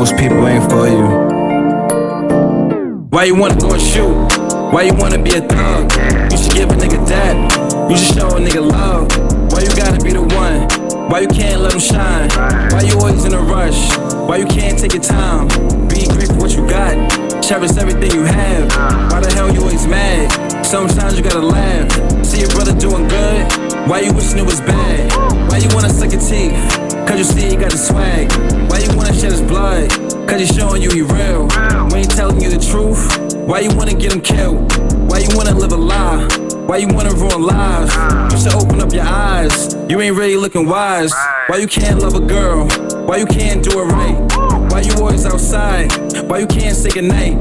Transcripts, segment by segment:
Most people ain't for you. Why you wanna go and shoot? Why you wanna be a thug? You should give a nigga that. You should show a nigga love. Why you gotta be the one? Why you can't let him shine? Why you always in a rush? Why you can't take your time? Be grateful for what you got. Cherish everything you have. Why the hell you always mad? Sometimes you gotta laugh. See your brother doing good. Why you wishing it was bad? Why you wanna suck your teeth? Cause you see he got the swag. Why you wanna shed his blood? Cause he's showing you he real. When he telling you the truth, why you wanna get him killed? Why you wanna live a lie? Why you wanna ruin lives? You should open up your eyes. You ain't really looking wise. Why you can't love a girl? Why you can't do it right? Why you always outside? Why you can't say goodnight?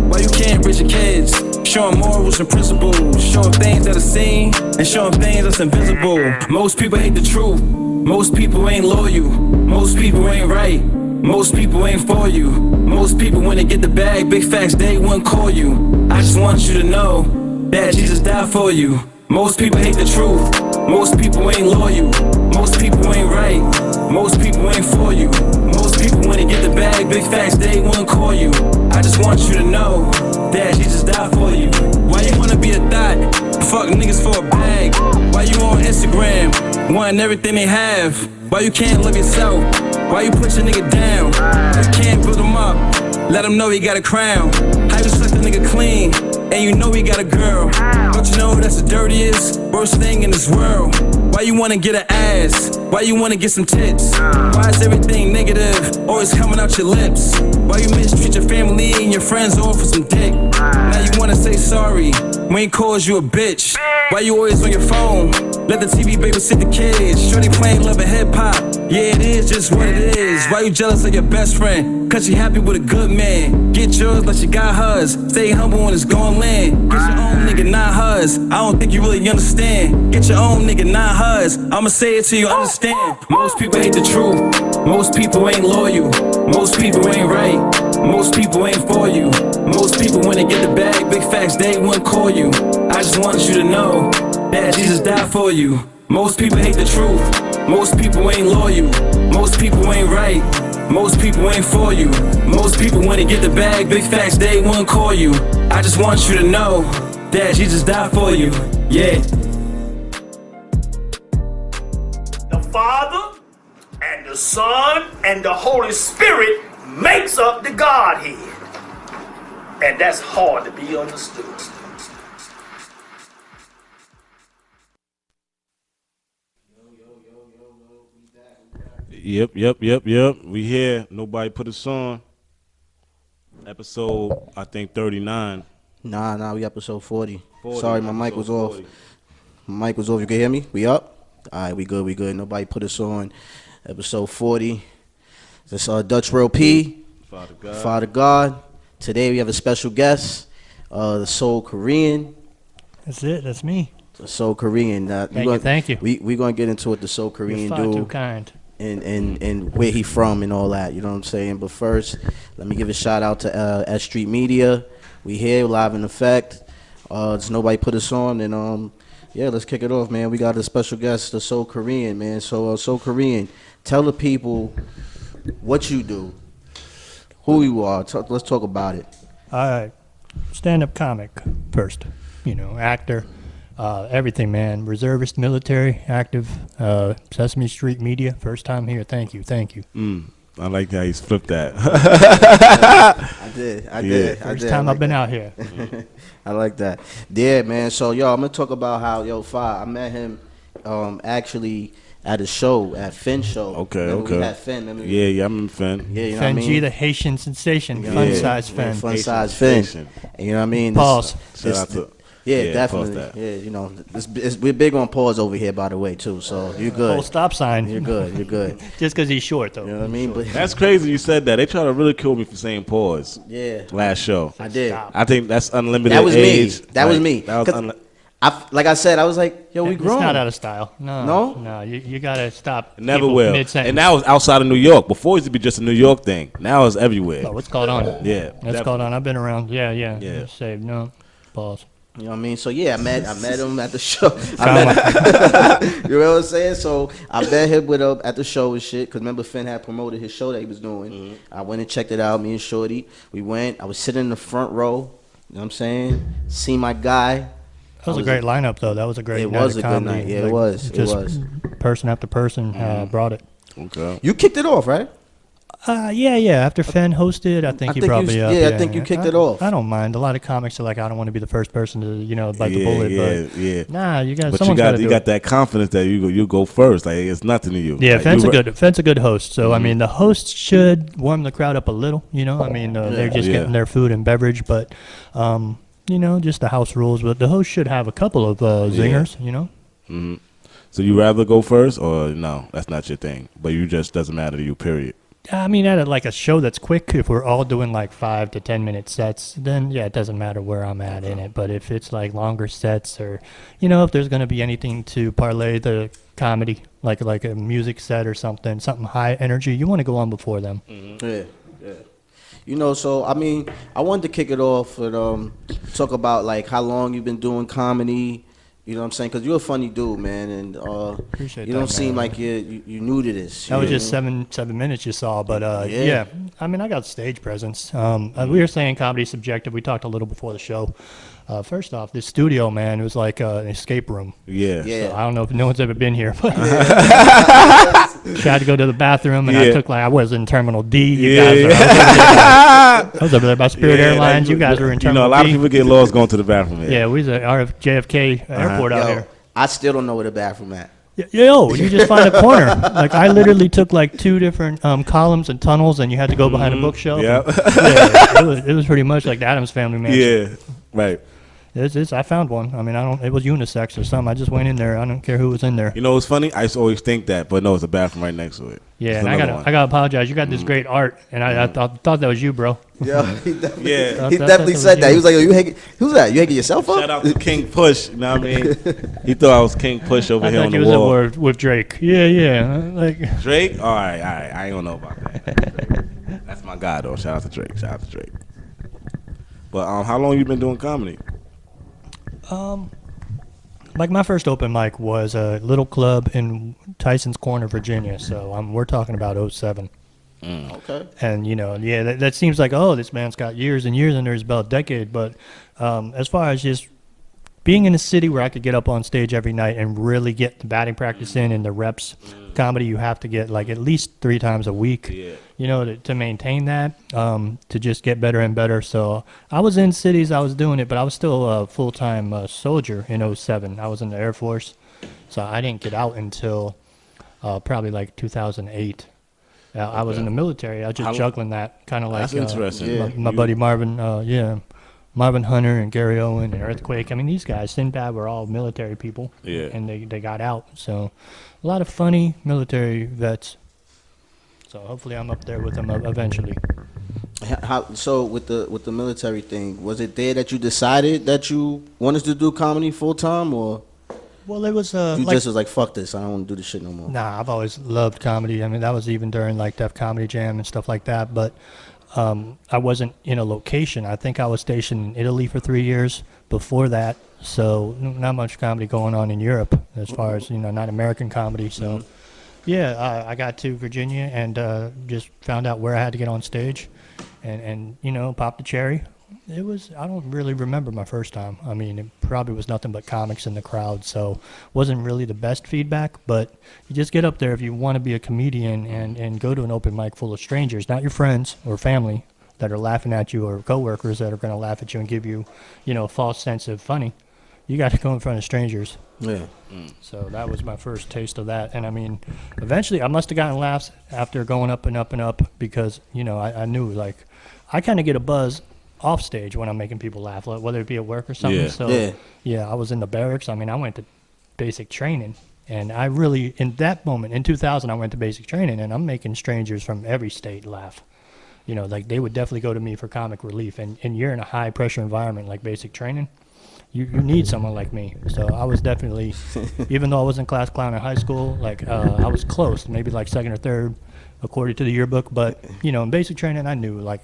Why you can't raise your kids? Show them morals and principles. Show them things that are seen and show them things that's invisible. Most people hate the truth. Most people ain't loyal. Most people ain't right. Most people ain't for you. Most people, when they get the bag, big facts, they wouldn't call you. I just want you to know that Jesus died for you. Most people hate the truth. Most people ain't loyal. Most people ain't right. Most people ain't for you. Most people, when they get the bag, big facts, they wouldn't call you. I just want you to know that Jesus died for you. Why you wanna be a thot? Fuck niggas for a bag. Why you on Instagram, wanting everything they have? Why you can't love yourself? Why you put your nigga down? You can't build him up, let him know he got a crown. How you suck the nigga clean, and you know he got a girl? Don't you know that's the dirtiest, worst thing in this world? Why you wanna get an ass? Why you wanna get some tits? Why is everything negative always coming out your lips? Why you mistreat your family and your friends all for some dick? Now you wanna say sorry when he calls you a bitch. Why you always on your phone? Let the TV babysit the kids. Shorty playing love and hip hop. Yeah, it is just what it is. Why you jealous of your best friend? Cause she happy with a good man. Get yours like she got hers. Stay humble when it's gon' land. Get your own nigga, not hers. I don't think you really understand. Get your own nigga, not hers. I'ma say it till you understand. Most people hate the truth. Most people ain't loyal. Most people ain't right. Most people ain't for you. Most people, when they get the bag, big facts, they wouldn't call you. I just want you to know that Jesus died for you. Most people hate the truth. Most people ain't loyal. Most people ain't right. Most people ain't for you. Most people, when they get the bag, big facts, they wouldn't call you. I just want you to know that Jesus died for you. Yeah. The Father and the Son and the Holy Spirit makes up the Godhead. And that's hard to be understood. Yep. We here. Nobody put us on. Episode, I think 39. Nah, we episode 40. 40. Sorry, my mic was 40. off. My mic was off. You can hear me? We up? All right, we good. Nobody put us on. Episode 40. This Dutch Real P. Father God. Today we have a special guest, the Soul Korean. That's it. That's me. The Soul Korean. Thank you. We're going to get into what the Soul Korean You're far too kind. And where he from and all that, you know what I'm saying? But first, let me give a shout out to S Street Media. We here, live in effect. There's nobody put us on, and yeah, let's kick it off, man. We got a special guest, the Soul Korean, man. So Soul Korean, tell the people what you do, who you are. Let's talk about it. Stand-up comic first, actor. Everything, man. Reservist, military, active, Sesame Street Media. First time here. Thank you. I like how he's flipped that. I did. First time I've been out here. I like that. Yeah, man. So, I'm going to talk about how, Fi, I met him actually at a show, at Finn show. Okay. We had Finn. Yeah, I'm in Finn. Yeah, you know Finn what I G, mean? the Haitian sensation. Fun-size Finn. Fun-size Finn. And you know what I mean? Pause. Shout out to... Yeah, definitely. Yeah, we're big on pause over here, by the way, too. So you're good. Whole stop sign. You're good. Just because he's short, though. You know what I mean? But That's crazy you said that. They try to ridicule me for saying pause. Yeah. Last show. I did. Stop. I think that's unlimited That was age. me. That was me. That was like I said, I was like, we It's grown. not out of style. No, you got to stop. It never people will. mid-sentence. And now it's outside of New York. Before it used to be just a New York thing. Now it's everywhere. Oh, what's called on? Yeah. What's called on? I've been around. Yeah. Yeah. Say no. Pause. You know what I mean? So yeah, I met him at the show. You know what I'm saying? So I met him at the show and shit. Cause remember Finn had promoted his show that he was doing. Mm-hmm. I went and checked it out. Me and Shorty, we went. I was sitting in the front row. You know what I'm saying? See my guy. That was a great lineup, though. That was a great It night was of a good comedy. night. Yeah, it was. It was. Person after person brought it. Okay. You kicked it off, right? Yeah. After Fenn hosted, I think he brought me up. I think you kicked it off. I don't mind. A lot of comics are like, I don't want to be the first person to, bite the bullet. But yeah. you got. But Someone's got to do you it. got that confidence that you go first. Like it's nothing to you. Yeah, like, Fenn's a good host. So I mean, the host should warm the crowd up a little. I mean, they're just getting their food and beverage, but just the house rules. But the host should have a couple of zingers. Mm-hmm. So you rather go first, or no? That's not your thing. But you just doesn't matter to you. Period. I mean, at a show that's quick, if we're all doing like 5 to 10 minute sets, then yeah, it doesn't matter where I'm at in it. But if it's like longer sets, or if there's going to be anything to parlay the comedy, like a music set or something high energy, you want to go on before them. Yeah. So I mean, I wanted to kick it off and talk about like how long you've been doing comedy. You know what I'm saying? Because you're a funny dude, man, and Appreciate you that, don't seem man. like you new to this. That was just 7 minutes you saw, but yeah. I mean, I got stage presence. We were saying comedy's subjective. We talked a little before the show. First off, this studio, man, it was like an escape room. Yeah. Yeah. So I don't know if no one's ever been here, but tried to go to the bathroom, and I was in Terminal D. You guys are. I was over there by Spirit Airlines. You guys were in Terminal D. A lot of people get lost going to the bathroom. Yeah, we was at JFK Airport out here. I still don't know where the bathroom at. Yo, you just find a corner. Like I literally took like 2 different columns and tunnels, and you had to go behind a bookshelf. Yeah. It was pretty much like the Addams Family mansion. Yeah. Right. I found one. I mean, it was unisex or something. I just went in there. I don't care who was in there. You know what's funny? I used to always think that, but no, it's a bathroom right next to it. Yeah, It's and another one. I gotta apologize. You got this great art, and I thought that was you, bro. Yeah, he definitely, Yeah. he definitely said that. He was like, "Yo, you hanging? Who's that? You hanging yourself up?" Shout out to King Push. You know what I mean? He thought I was King Push over I here thought on you the was wall. with Drake. Yeah. Like Drake? All right. I ain't gonna know about that. That's my guy, though. Shout out to Drake. But how long you been doing comedy? Like my first open mic was a little club in Tyson's Corner, Virginia. So we're talking about 07. Okay. And that seems like, oh, this man's got years and years under his belt, decade. But as far as just being in a city where I could get up on stage every night and really get the batting practice in and the reps, comedy you have to get like at least 3 times a week. Yeah. To maintain that, to just get better and better. So I was in cities, I was doing it, but I was still a full-time soldier in 07. I was in the Air Force, so I didn't get out until probably like 2008. I was in the military. I was just juggling that, kind of like That's interesting. my buddy Marvin, Marvin Hunter and Gary Owen and Earthquake. I mean, these guys, Sinbad, were all military people, and they got out. So a lot of funny military vets. So hopefully I'm up there with them eventually. So with the military thing, was it there that you decided that you wanted to do comedy full time, or Well, it was you just was like, fuck this, I don't want to do this shit no more? Nah, I've always loved comedy. I mean, that was even during like Def Comedy Jam and stuff like that. But I wasn't in a location. I think I was stationed in Italy for 3 years before that. So not much comedy going on in Europe as far as, not American comedy. So yeah, I got to Virginia and just found out where I had to get on stage and popped the cherry. I don't really remember my first time. I mean, it probably was nothing but comics in the crowd, so wasn't really the best feedback, but you just get up there if you want to be a comedian and go to an open mic full of strangers, not your friends or family that are laughing at you or coworkers that are going to laugh at you and give you, a false sense of funny. You got to go in front of strangers. Yeah. So that was my first taste of that. And I mean, eventually I must have gotten laughs after going up and up and up because, I knew, like, I kind of get a buzz off stage when I'm making people laugh, whether it be at work or something. Yeah. So yeah, I was in the barracks. I mean, I went to basic training, and I really, in that moment, in 2000, I went to basic training, and I'm making strangers from every state laugh. Like they would definitely go to me for comic relief, and you're in a high pressure environment like basic training. You need someone like me. So I was definitely, even though I wasn't class clown in high school, like I was close, maybe like second or third, according to the yearbook. But in basic training, I knew like,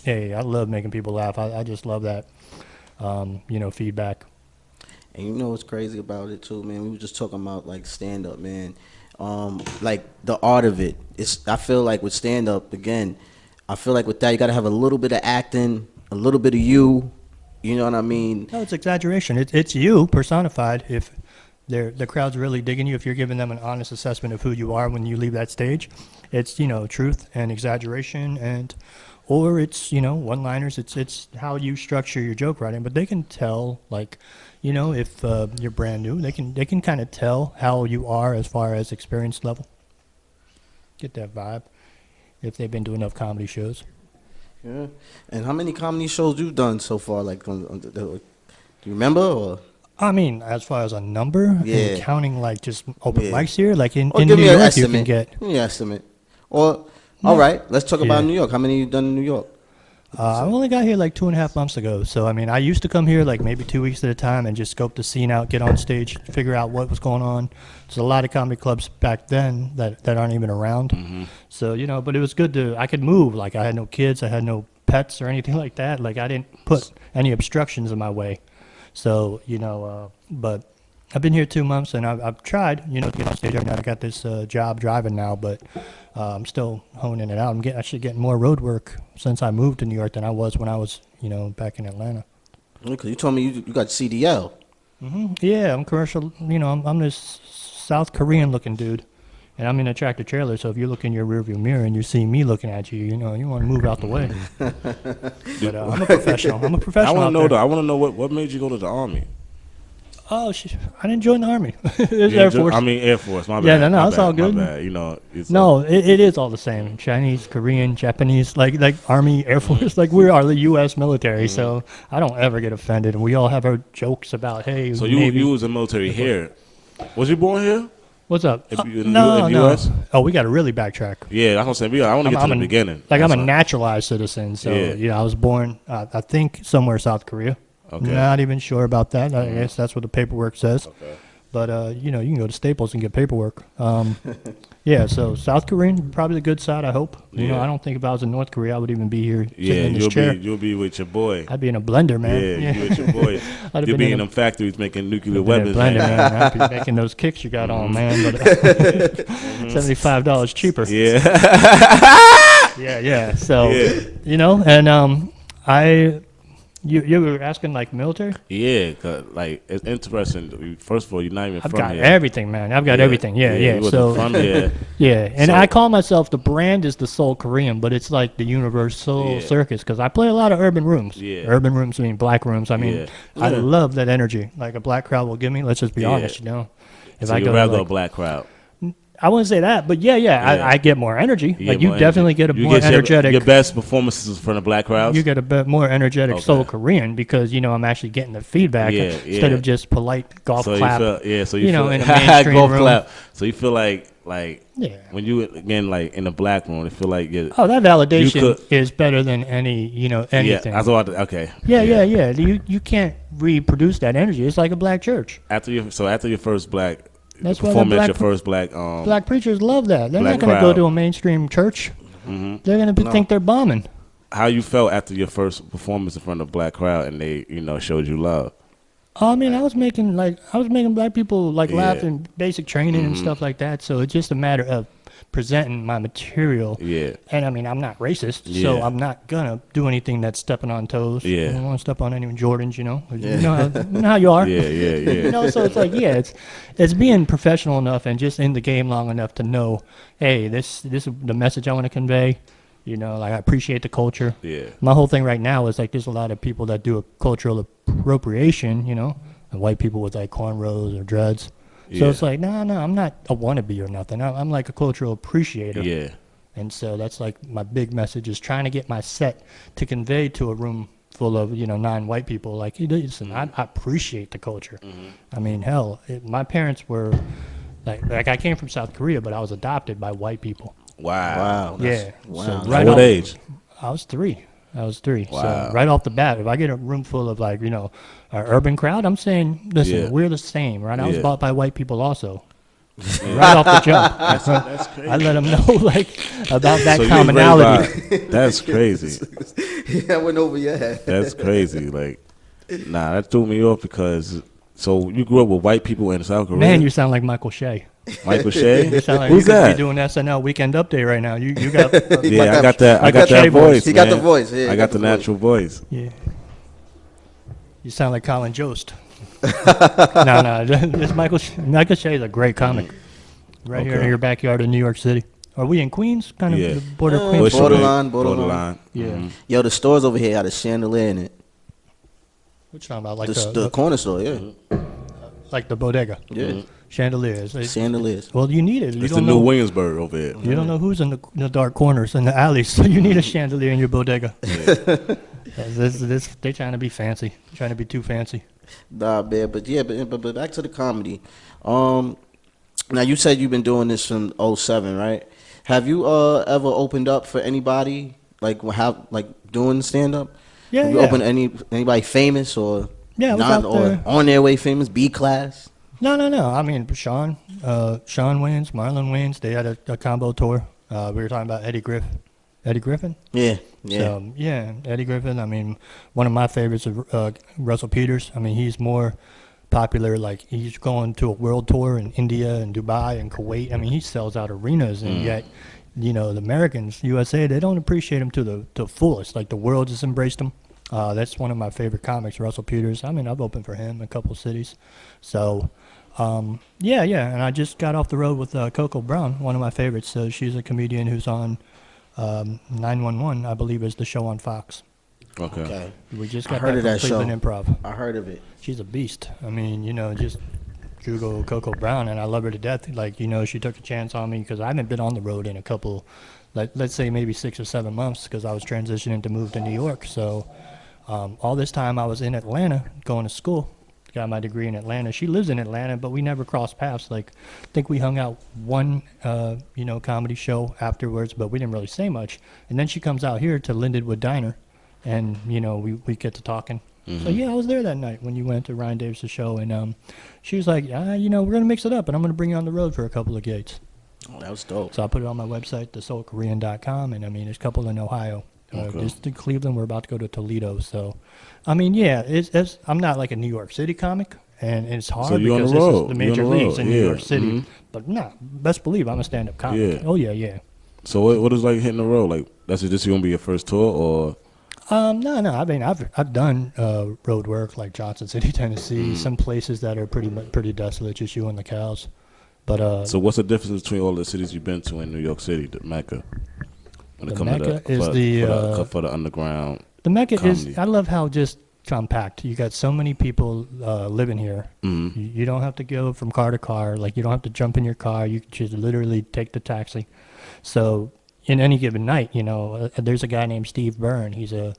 hey, I love making people laugh. I just love that, feedback. And you know what's crazy about it too, man? We were just talking about like stand up, man. Like the art of it. I feel like with stand up, again, I feel like with that you gotta have a little bit of acting, a little bit of you. You know what I mean? No, it's exaggeration. It's you personified. If the crowd's really digging you, if you're giving them an honest assessment of who you are when you leave that stage, it's truth and exaggeration, or it's one-liners. It's how you structure your joke writing. But they can tell, like, if you're brand new, they can kind of tell how you are as far as experience level. Get that vibe if they've been to enough comedy shows. Yeah. And how many comedy shows you've done so far? Like, do you remember? Or? I mean, as far as a number, yeah, and counting like just open yeah. mics here, like in Or New give me York, an estimate. you can get. Give me an estimate. Or, all right, let's talk about New York. How many you done in New York? I only got here like 2.5 months ago. So, I mean, I used to come here like maybe 2 weeks at a time and just scope the scene out, get on stage, figure out what was going on. There's a lot of comedy clubs back then that aren't even around. Mm-hmm. So, but it was good I could move. Like, I had no kids, I had no pets or anything like that. Like, I didn't put any obstructions in my way. So, but I've been here 2 months and I've tried, to get on stage every night. I got this job driving now, but I'm still honing it out. I'm actually getting more road work since I moved to New York than I was when I was, back in Atlanta. Because you told me you got CDL. Mm-hmm. Yeah, I'm commercial. I'm this South Korean looking dude, and I'm in a tractor trailer. So if you look in your rearview mirror and you see me looking at you, you want to move out the way. But I'm a professional. I want to know though. I want to know what made you go to the Army. Oh, I didn't join the Army. It was Air Force. Air Force. My bad. Yeah, no, my it's bad, all good. My bad. No, it is all the same. Chinese, Korean, Japanese, like Army, Air Force. Like, we are the U.S. military, so I don't ever get offended. And we all have our jokes about, hey, So Navy. you was in military here. Was you born here? What's up? No. US? Oh, we got to really backtrack. Yeah, that's what I'm saying. I want to get to the beginning. Like, I'm a naturalized citizen, so I was born, I think, somewhere South Korea. Okay. Not even sure about that. I guess that's what the paperwork says. Okay. But, you can go to Staples and get paperwork. Yeah, so South Korean, probably the good side, I hope. I don't think if I was in North Korea, I would even be here sitting in this chair. You'll be with your boy. I'd be in a blender, man. Yeah, you with your boy. You'll be in them factories making nuclear weapons. Blender, man. I'd be making those kicks you got on, man. But $75 cheaper. Yeah. Yeah. So, and You were asking, like, military? Yeah, 'cause, like, it's interesting. First of all, you're not even I've from got here. everything, man. I've got everything. Yeah. You So wasn't from here. yeah, and So- I call myself, the brand is the Soul Korean, but it's like the universal circus because I play a lot of urban rooms. Yeah. Urban rooms, I mean black rooms. I mean, Yeah. I love that energy. Like a black crowd will give me. Let's just be honest, If So I you'd go rather to, a black crowd. I wouldn't say that, but I get more energy. Like you more definitely energy. get a You more energetic. Your best performances from the black crowds. You get a bit more energetic Okay. Soul Korean because I'm actually getting the feedback instead of just polite golf so clap. You feel in a mainstream golf room. clap. So you feel like Yeah. when you again like in the black room, you feel like that validation is better than anything. Yeah, that's what. Okay. Yeah. You can't reproduce that energy. It's like a black church. After your first black. That's why performance, the your first black. Black preachers love that. They're black not going to crowd. go to a mainstream church. Mm-hmm. They're going to think they're bombing. How you felt after your first performance in front of a black crowd and they, showed you love? I mean, I was making black people laugh in basic training and stuff like that. So it's just a matter of presenting my material. Yeah. And I mean, I'm not racist, so I'm not gonna do anything that's stepping on toes. Yeah. I don't want to step on any Jordans, You know how you are. Yeah. So it's like, it's being professional enough and just in the game long enough to know, hey, this is the message I want to convey. I appreciate the culture. Yeah. My whole thing right now is like there's a lot of people that do a cultural appropriation, and white people with like cornrows or dreads. So it's like, no, I'm not a wannabe or nothing. I'm like a cultural appreciator. Yeah. And so that's like my big message is trying to get my set to convey to a room full of, 9 white people. Like, listen, I appreciate the culture. Mm-hmm. I mean, hell, my parents were like I came from South Korea, but I was adopted by white people. Wow. Yeah. Wow. So At what age? I was 3. Wow. So right off the bat, if I get a room full of an urban crowd, I'm saying, listen, we're the same, right? I was bought by white people also. Right off the jump. That's crazy. I let them know about that So you commonality. That's crazy. Yeah, I went over your head. That's crazy. That threw me off because So you grew up with white people in South Korea? Man, you sound like Michael Shea. Michael Shea? You sound like Who's you could that? be doing SNL Weekend Update right now. You got Yeah, I got that. I Michael got Shea that voice. He got the man. voice. Yeah, I got the natural voice. yeah. You sound like Colin Jost. No, this Michael Shea is a great comic. Right here in your backyard in New York City. Are we in Queens? Kind of the border of Queens. Borderline. Yeah. Mm-hmm. Yo, the stores over here had a chandelier in it. What you talking about? Like The corner store, yeah. like the bodega. Yeah. Chandeliers. Chandeliers. Well, you need it. You It's don't the new know. Williamsburg over here. You don't know who's in the dark corners in the alleys, so you need a chandelier in your bodega. They trying to be fancy, trying to be too fancy. Nah, man, but back to the comedy. Now you said you've been doing this from 07, right? Have you ever opened up for anybody like doing stand up? Yeah, Have you yeah. opened anybody famous or Yeah, I was not out or there. on their way famous? B class. No. I mean, Sean Wayans, Marlon Wayans, they had a combo tour. We were talking about Eddie Griffin. Yeah. So, yeah, Eddie Griffin. I mean, one of my favorites is Russell Peters. I mean, he's more popular. Like, he's going to a world tour in India and Dubai and Kuwait. I mean, he sells out arenas, and yet, the Americans, USA, they don't appreciate him to the fullest. Like, the world just embraced him. That's one of my favorite comics, Russell Peters. I mean, I've opened for him in a couple of cities. So, yeah. And I just got off the road with Coco Brown, one of my favorites. So she's a comedian who's on 911, I believe, is the show on Fox. Okay. We just I got heard back of from that show. Cleveland Improv. I heard of it. She's a beast. I mean, just Google Coco Brown, and I love her to death. Like, she took a chance on me because I haven't been on the road in a couple, let's say maybe 6 or 7 months, because I was transitioning to move to New York. So all this time I was in Atlanta going to school. Got my degree in Atlanta. She lives in Atlanta, but we never crossed paths. Like, I think we hung out one, comedy show afterwards, but we didn't really say much. And then she comes out here to Lindenwood Diner, and, we get to talking. Mm-hmm. So, yeah, I was there that night when you went to Ryan Davis' show, and she was like, we're going to mix it up, and I'm going to bring you on the road for a couple of gigs. Oh, that was dope. So I put it on my website, thesoulkorean.com, and, I mean, there's a couple in Ohio. Just in Cleveland, we're about to go to Toledo. So, I mean, yeah, I'm not like a New York City comic, and it's hard So you're on because the this road. is the You're on major the leagues road. in New Yeah. York City. Mhm. But nah, best believe I'm a stand-up comic. Yeah. Oh yeah. So what is like hitting the road? Like this gonna be your first tour or? No. I mean, I've done road work like Johnson City, Tennessee. Some places that are pretty desolate, just you and the cows. But So what's the difference between all the cities you've been to in New York City, the Mecca? When The comes Mecca to is for the underground. the Mecca comedy. is. I love how just compact. You got so many people living here. Mm-hmm. You don't have to go from car to car. Like, you don't have to jump in your car. You just literally take the taxi. So in any given night, there's a guy named Steve Byrne. He's a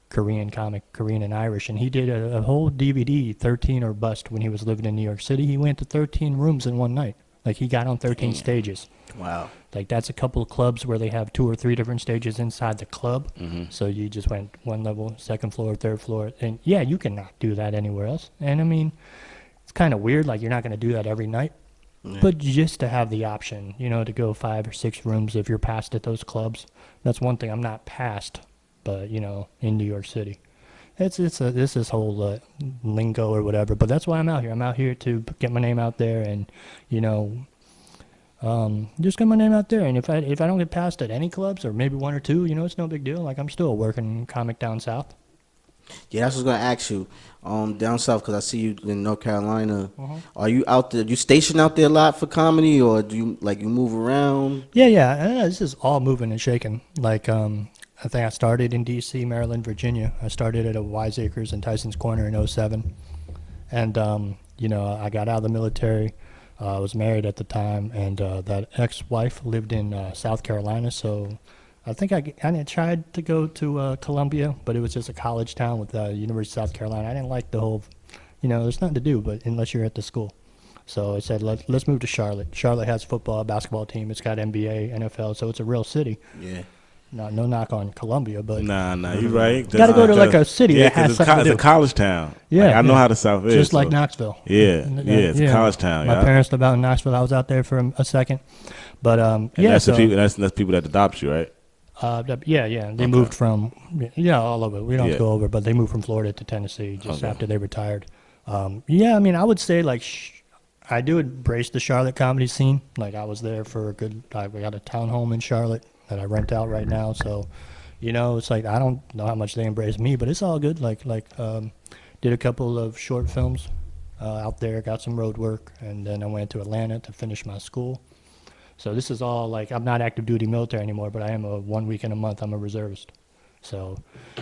Korean comic, Korean and Irish, and he did a whole DVD, 13 or Bust, when he was living in New York City. He went to 13 rooms in one night. Like, he got on 13 stages. Wow. Like, that's a couple of clubs where they have 2 or 3 different stages inside the club. Mm-hmm. So you just went one level, second floor, third floor. And, yeah, you cannot do that anywhere else. And, I mean, it's kind of weird. Like, you're not going to do that every night. Yeah. But just to have the option, to go 5 or 6 rooms if you're passed at those clubs. That's one thing. I'm not passed, but, in New York City. It's this whole lingo or whatever. But that's why I'm out here. I'm out here to get my name out there and, just get my name out there. And if I don't get passed at any clubs or maybe 1 or 2, it's no big deal. Like, I'm still a working comic down south. Yeah, that's what I was gonna ask you. Down south, because I see you in North Carolina. Are you out there? You stationed out there a lot for comedy, or do you you move around? Yeah. This is all moving and shaking. Like, I think I started in D.C., Maryland, Virginia. I started at a Wiseacres in Tyson's Corner in 07. And, I got out of the military. I was married at the time, and that ex-wife lived in South Carolina. So I think I tried to go to Columbia, but it was just a college town with University of South Carolina. I didn't like the whole, there's nothing to do but unless you're at the school. So I said, let's move to Charlotte. Charlotte has football, basketball team. It's got NBA, NFL, so it's a real city. Yeah. No knock on Columbia, but Nah, you're right. got to go to like a city that has something to it's do. a college town. Yeah, Like, I know how the South is. Just like so- Knoxville. Yeah, it's a college town. My yeah. parents live out in Knoxville. I was out there for a second, but And yeah. that's So, the people. That's people that adopt you, right? yeah. They moved from all over. We don't Yeah. go over, but they moved from Florida to Tennessee just Okay. after they retired. Yeah, I mean, I would say like I do embrace the Charlotte comedy scene. Like I was there for a good. We got a townhome in Charlotte that I rent out right now. So, it's like I don't know how much they embrace me, but it's all good. Did a couple of short films out there, got some road work, and then I went to Atlanta to finish my school. So this is all like I'm not active duty military anymore, but I am a 1 week in a month. I'm a reservist. So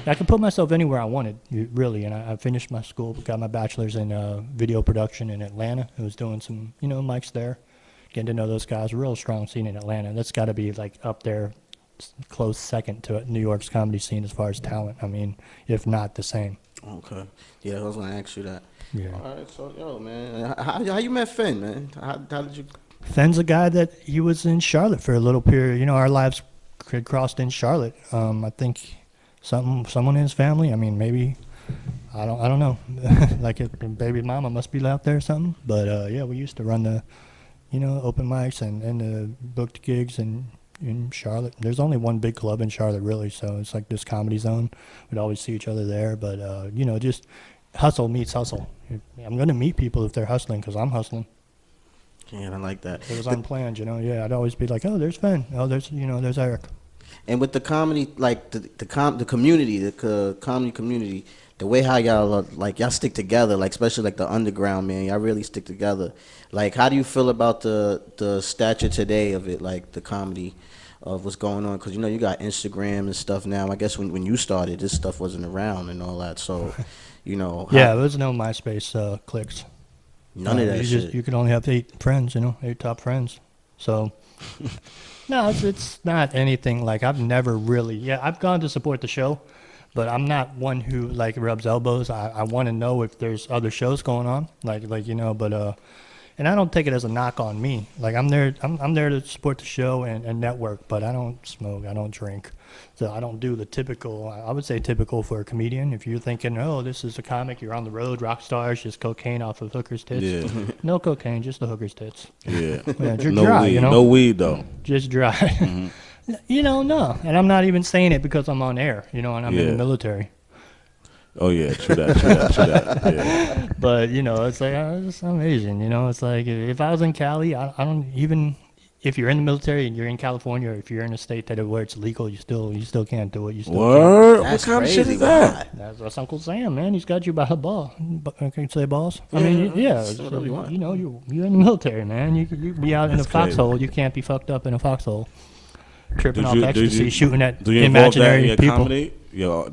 I can put myself anywhere I wanted, really. And I finished my school, got my bachelor's in video production in Atlanta. I was doing some, mics there, getting to know those guys. Real strong scene in Atlanta. That's got to be like up there, close second to New York's comedy scene as far as talent. I mean, if not the same. Okay. Yeah, I was gonna ask you that. Yeah. All right. So, yo, man, how you met Finn, man? How did you? Finn's a guy that he was in Charlotte for a little period. Our lives crossed in Charlotte. I think someone in his family. I mean, maybe I don't know. Like a baby mama must be out there or something. But yeah, we used to run the open mics and the booked gigs in Charlotte. There's only one big club in Charlotte, really, so it's like this Comedy Zone. We'd always see each other there, but just hustle meets hustle. I'm gonna meet people if they're hustling because I'm hustling. Yeah, I like that. It was unplanned, Yeah, I'd always be like, oh, there's Finn. Oh, there's Eric. And with the comedy, like the community, the comedy community, the way how y'all y'all stick together, like especially like the underground, man, y'all really stick together. Like, how do you feel about the stature today of it, like the comedy of what's going on? Because you got Instagram and stuff now. I guess when you started, this stuff wasn't around and all that. So, Yeah, there was no MySpace clicks. None of that shit. You could only have 8 friends, 8 top friends. So, no, it's not anything like I've never really. Yeah, I've gone to support the show, but I'm not one who like rubs elbows. I want to know if there's other shows going on, but and I don't take it as a knock on me. Like I'm there to support the show and network, but I don't smoke, I don't drink. So I don't do the typical, I would say typical for a comedian. If you're thinking, oh, this is a comic, you're on the road, rock stars, just cocaine off of hookers' tits. Yeah. No cocaine, just the hookers' tits. Yeah. Yeah, No dry, weed. No weed though. Just dry. Mm-hmm. No. And I'm not even saying it because I'm on air, and I'm in the military. Oh yeah, true that. Yeah. But it's like I'm Asian. It's like if I was in Cali, I don't even. If you're in the military and you're in California, or if you're in a state where it's legal, you still can't do it. You still Word? That's what kind of shit crazy. is that? That's Uncle Sam, man. He's got you by the ball. Can you say balls? I mean, yeah. whatever you want. You're in the military, man. You be out in a foxhole. You can't be fucked up in a foxhole, tripping off ecstasy, shooting at imaginary people. Comedy? Do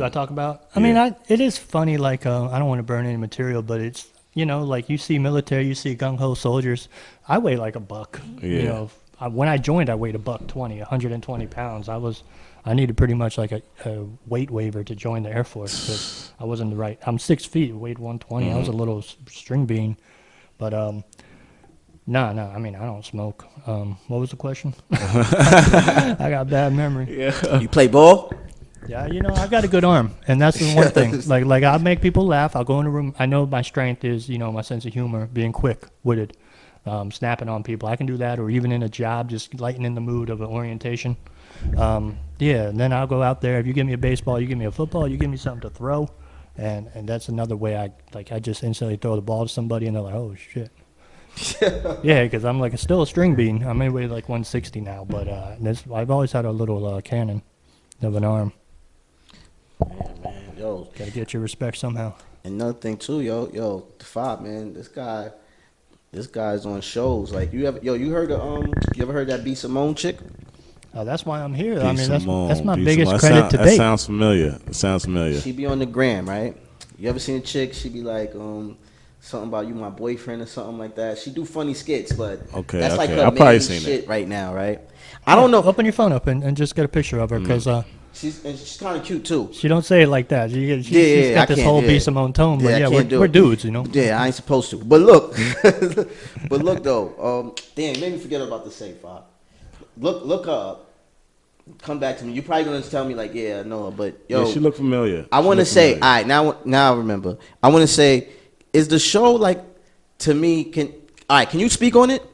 I talk about? I mean, it is funny. Like, I don't want to burn any material, but it's like you see military, you see gung ho soldiers. I weigh like $100. Yeah. When I joined, I weighed $120, 120 pounds. I needed pretty much like a weight waiver to join the Air Force because I wasn't the right. I'm 6 feet, weighed 120. Mm-hmm. I was a little string bean, but no. I mean, I don't smoke. What was the question? I got bad memory. Yeah. You play ball? Yeah, I've got a good arm, and that's the one thing. Like I'll make people laugh. I'll go in a room. I know my strength is, my sense of humor, being quick-witted, snapping on people. I can do that, or even in a job, just lightening the mood of an orientation. Yeah, and then I'll go out there. If you give me a baseball, you give me a football, you give me something to throw, and that's another way I just instantly throw the ball to somebody, and they're like, oh shit. Yeah, because I'm still a string bean. I may weigh like 160 now, but I've always had a little cannon of an arm. Man, yo. Gotta get your respect somehow. Another thing too, yo, the Five, man. This guy's on shows. Like you ever heard that B Simone chick? Oh, that's why I'm here. B. I mean, Simone, that's my B. biggest Simone. credit to That date. sounds familiar. It sounds familiar. She be on the gram, right? You ever seen a chick? She be like, something about you, my boyfriend, or something like that. She do funny skits, but that's like her I've probably main seen shit it. right now, right? I don't know. Open your phone up and just get a picture of her because She's kind of cute too. she don't say it like that. She's I got this can't, whole yeah. B Simone tone, but I yeah, can't do we're it. dudes, Yeah, I ain't supposed to. But look, though. Damn, made me forget about the safe file. Look her up. Come back to me. You're probably gonna tell me like, yeah, I know her, but yo, Yeah, she look familiar. I want to say, all right, now I remember. I want to say, is the show like, to me, can you speak on it?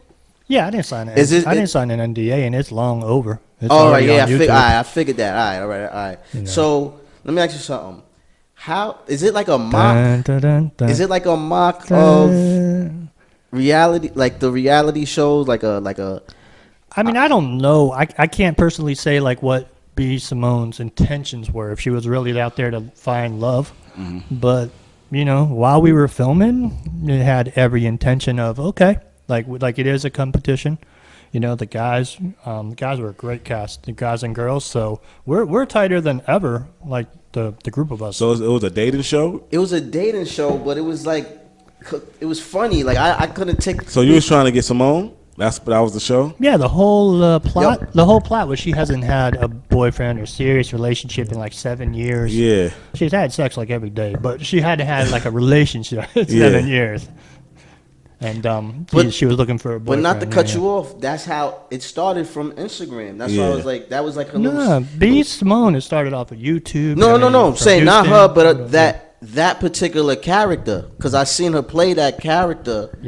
Yeah, I didn't sign it. Is I didn't sign an NDA, and it's long over. It's All right, already yeah, on YouTube. I figured that. All right. So let me ask you something. How is it like a mock? Dun, dun, dun, dun, Is it like a mock dun. of reality, like the reality shows, like a? I mean, I don't know. I can't personally say like what B. Simone's intentions were, if she was really out there to find love. But while we were filming, it had every intention of okay, like it is a competition. The guys were a great cast, the guys and girls. So we're tighter than ever, like the group of us. So it was a dating show. It was a dating show, but it was like, it was funny. Like I couldn't take. So you was trying to get Simone? That was the show. Yeah, the whole plot. Yep. The whole plot was she hasn't had a boyfriend or serious relationship in like 7 years. Yeah. She's had sex like every day, but she hadn't had like a relationship in 7 years. And she was looking for a boyfriend. But not to cut you off, that's how it started from Instagram. That's why I was like, that was like her No, B. Simone has started off of YouTube. No, I'm from saying not Houston. her, but that particular character, because I seen her play that character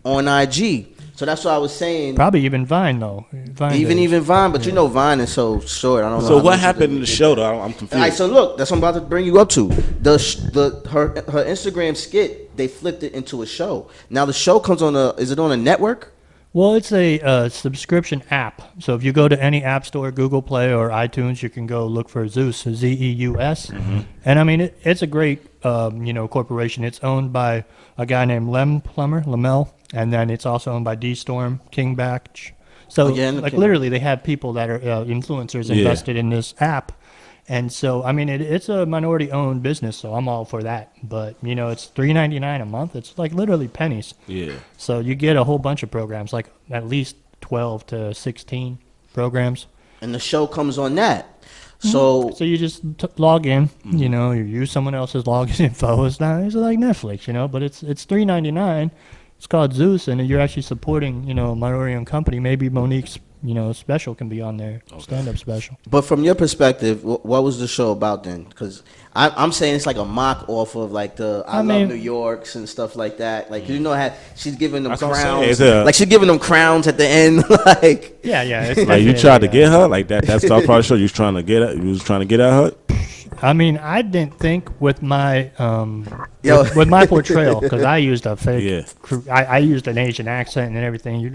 on IG. So that's what I was saying. Probably even Vine though. Vine Even Vine, but Vine is so short. I don't know. So how what much happened in the show though? I'm confused. All right, so look, that's what I'm about to bring you up to. Her Instagram skit, they flipped it into a show. Now the show comes on is it on a network? Well, it's a subscription app. So if you go to any app store, Google Play or iTunes, you can go look for Zeus, Zeus. And I mean, it's a great corporation. It's owned by a guy named Lemel, and then it's also owned by D-Storm, Kingbatch. So literally, they have people that are influencers invested in this app. And so, I mean, it's a minority-owned business, so I'm all for that. But, it's $3.99 a month. It's like literally pennies. Yeah. So you get a whole bunch of programs, like at least 12 to 16 programs. And the show comes on that. So you just log in, you use someone else's login info. It's like Netflix, but it's $3.99. It's called Zeus, and you're actually supporting, a minority-owned company. Maybe Monique's special can be on there, stand-up special. But from your perspective, what was the show about then? Because I'm saying it's like a mock off of like the I Love New Yorks and stuff like that. Like she's giving them crowns. Like she's giving them crowns at the end. Like it's like you tried to get her like that. That's the part of the show. You was trying to get at her. I mean, I didn't think with my with my portrayal, because I used a fake, I used an Asian accent and everything.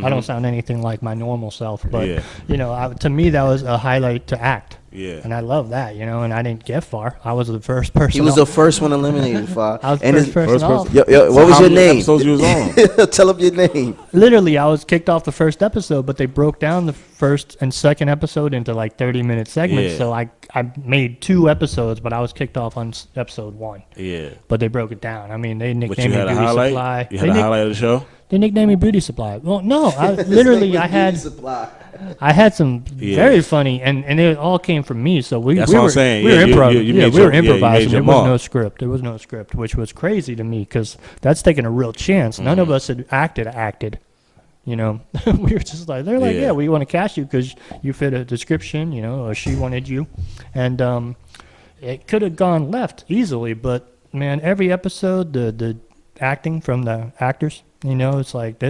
I don't sound anything like my normal self, but to me that was a highlight to act. Yeah, and I love that, and I didn't get far. I was the first person. He was the first one eliminated, Far. I was the first person off. What was your name? Episodes you was on? Tell him your name. Literally, I was kicked off the first episode, but they broke down the first and second episode into like 30-minute segments. So I made 2 episodes, but I was kicked off on episode 1. Yeah. But they broke it down. I mean, they nicknamed me Beauty Supply. You had a highlight of the show? They nicknamed me Beauty Supply. Well, no, I had some very funny, and it all came from me. So we were improvising. There was no script. There was no script, which was crazy to me because that's taking a real chance. None of us had acted. We were just like, they're like, we want to cast you because you fit a description, or she wanted you. And it could have gone left easily, but man, every episode, the acting from the actors, it's like,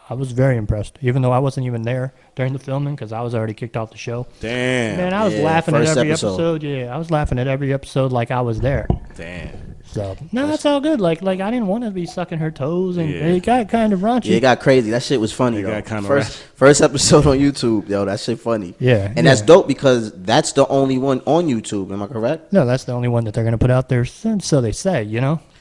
I was very impressed, even though I wasn't even there during the filming because I was already kicked off the show. Damn. Man, I was laughing at every episode. Yeah, I was laughing at every episode like I was there. Damn. So no, that's all good. Like I didn't want to be sucking her toes, and it got kind of raunchy. Yeah, it got crazy. That shit was funny. It got kind of first episode on YouTube, yo. That shit funny. Yeah, and that's dope because that's the only one on YouTube. Am I correct? No, that's the only one that they're gonna put out there. So they say,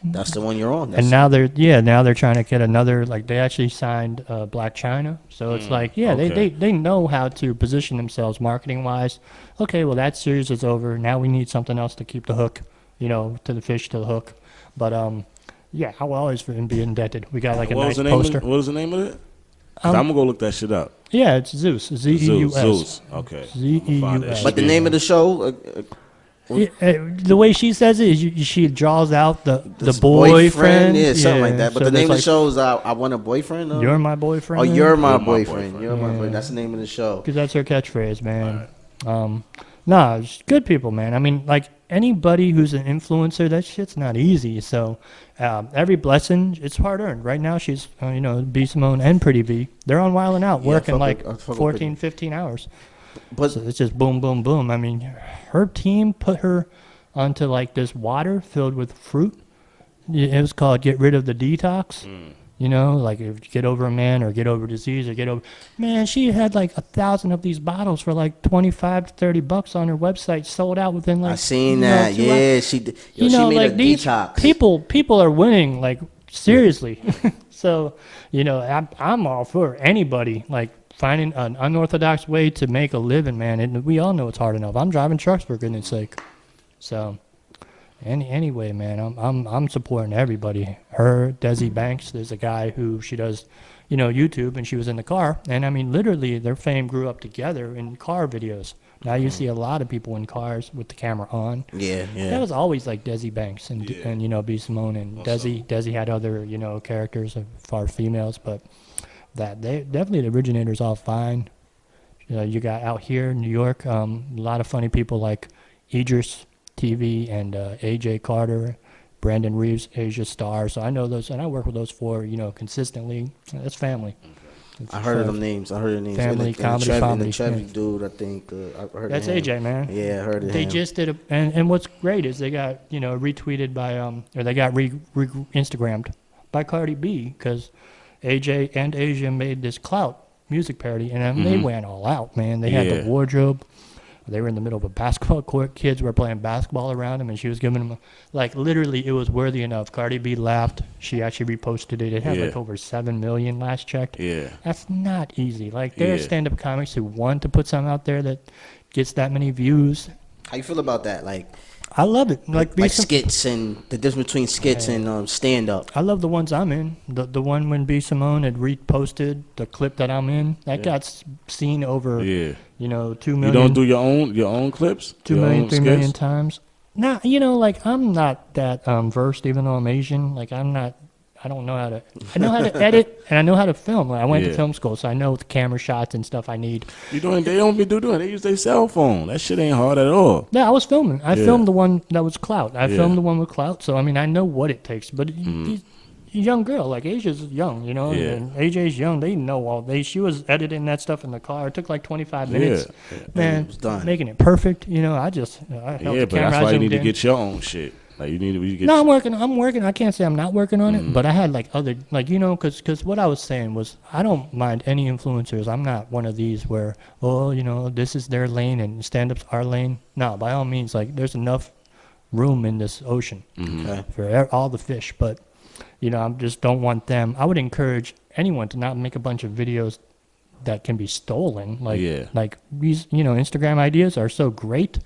That's the one you're on. And now they're trying to get another. Like they actually signed Black China, so it's like they know how to position themselves marketing wise. Okay, well that series is over. Now we need something else to keep the hook. To the fish to the hook. But I will always be indebted. We got like a nice poster. What is the name of it? I'm gonna go look that shit up. Yeah, it's Zeus. Zeus. Zeus. Okay. Zeus. But the name of the show. The way she says it is she draws out the boyfriend. Yeah, something like that. But the name of the show is I Want a Boyfriend? You're my boyfriend. Oh, you're my boyfriend. You're my boyfriend. That's the name of the show. Because that's her catchphrase, man. Nah, it's good people, man. I mean, like anybody who's an influencer, that shit's not easy. So every blessing, it's hard earned. Right now, she's, B. Simone and Pretty V, they're on Wild 'N Out working like 14, 15 hours. But so it's just boom, boom, boom. I mean, her team put her onto like this water filled with fruit. It was called Get Rid of the Detox. You know, like if you get over a man or get over disease or get over, man, she had like 1,000 of these bottles for like 25 to 30 bucks on her website, sold out within like. I seen that. Yeah, she did. Yo, she made like a these detox. people are winning, like seriously. So, I'm all for anybody like finding an unorthodox way to make a living, man. And we all know it's hard enough. I'm driving trucks for goodness sake. So. Anyway, man, I'm supporting everybody. Her, Desi Banks, there's a guy who she does, YouTube, and she was in the car. And I mean, literally, their fame grew up together in car videos. Now you see a lot of people in cars with the camera on. Yeah. That was always like Desi Banks and B. Simone and Desi had other characters as far as females, but that they definitely the originator's all fine. You got out here in New York, a lot of funny people like Idris TV and AJ Carter, Brandon Reeves, Asia Star. So I know those, and I work with those four, consistently. That's family. I heard of them names. Family, comedy. The Chevy dude, I think. I heard that's of him. AJ, man. Yeah, I heard of him. They just did and what's great is they got, retweeted by, or they got Instagrammed by Cardi B, because AJ and Asia made this Clout music parody, and they went all out, man. They had the wardrobe. They were in the middle of a basketball court. Kids were playing basketball around them, and she was giving them, literally, it was worthy enough. Cardi B laughed. She actually reposted it. It had, over 7 million last checked. Yeah. That's not easy. There are stand-up comics who want to put something out there that gets that many views. How you feel about that? I love it. Like skits and the difference between skits and stand-up. I love the ones I'm in. The one when B. Simone had reposted the clip that I'm in. That got seen over, 2 million. You don't do your own clips? 2 million, 3 million times. Nah, I'm not that versed, even though I'm Asian. I know how to edit, and I know how to film. I went to film school, so I know the camera shots and stuff I need. They don't be doing. They use their cell phone. That shit ain't hard at all. Yeah, I was filming. I filmed the one that was Clout. I filmed the one with Clout, so I mean I know what it takes. But he's a young girl, like Asia's young, and AJ's young. They know all. She was editing that stuff in the car. It took like 25 minutes. Man, it was done. Making it perfect. I helped the But camera. that's why you need to get your own shit. I'm working. I can't say I'm not working on it, but I had other, because what I was saying was I don't mind any influencers. I'm not one of these where, this is their lane and stand-up's our lane. No, by all means, there's enough room in this ocean for all the fish, but, I just don't want them. I would encourage anyone to not make a bunch of videos that can be stolen. These, Instagram ideas are so great,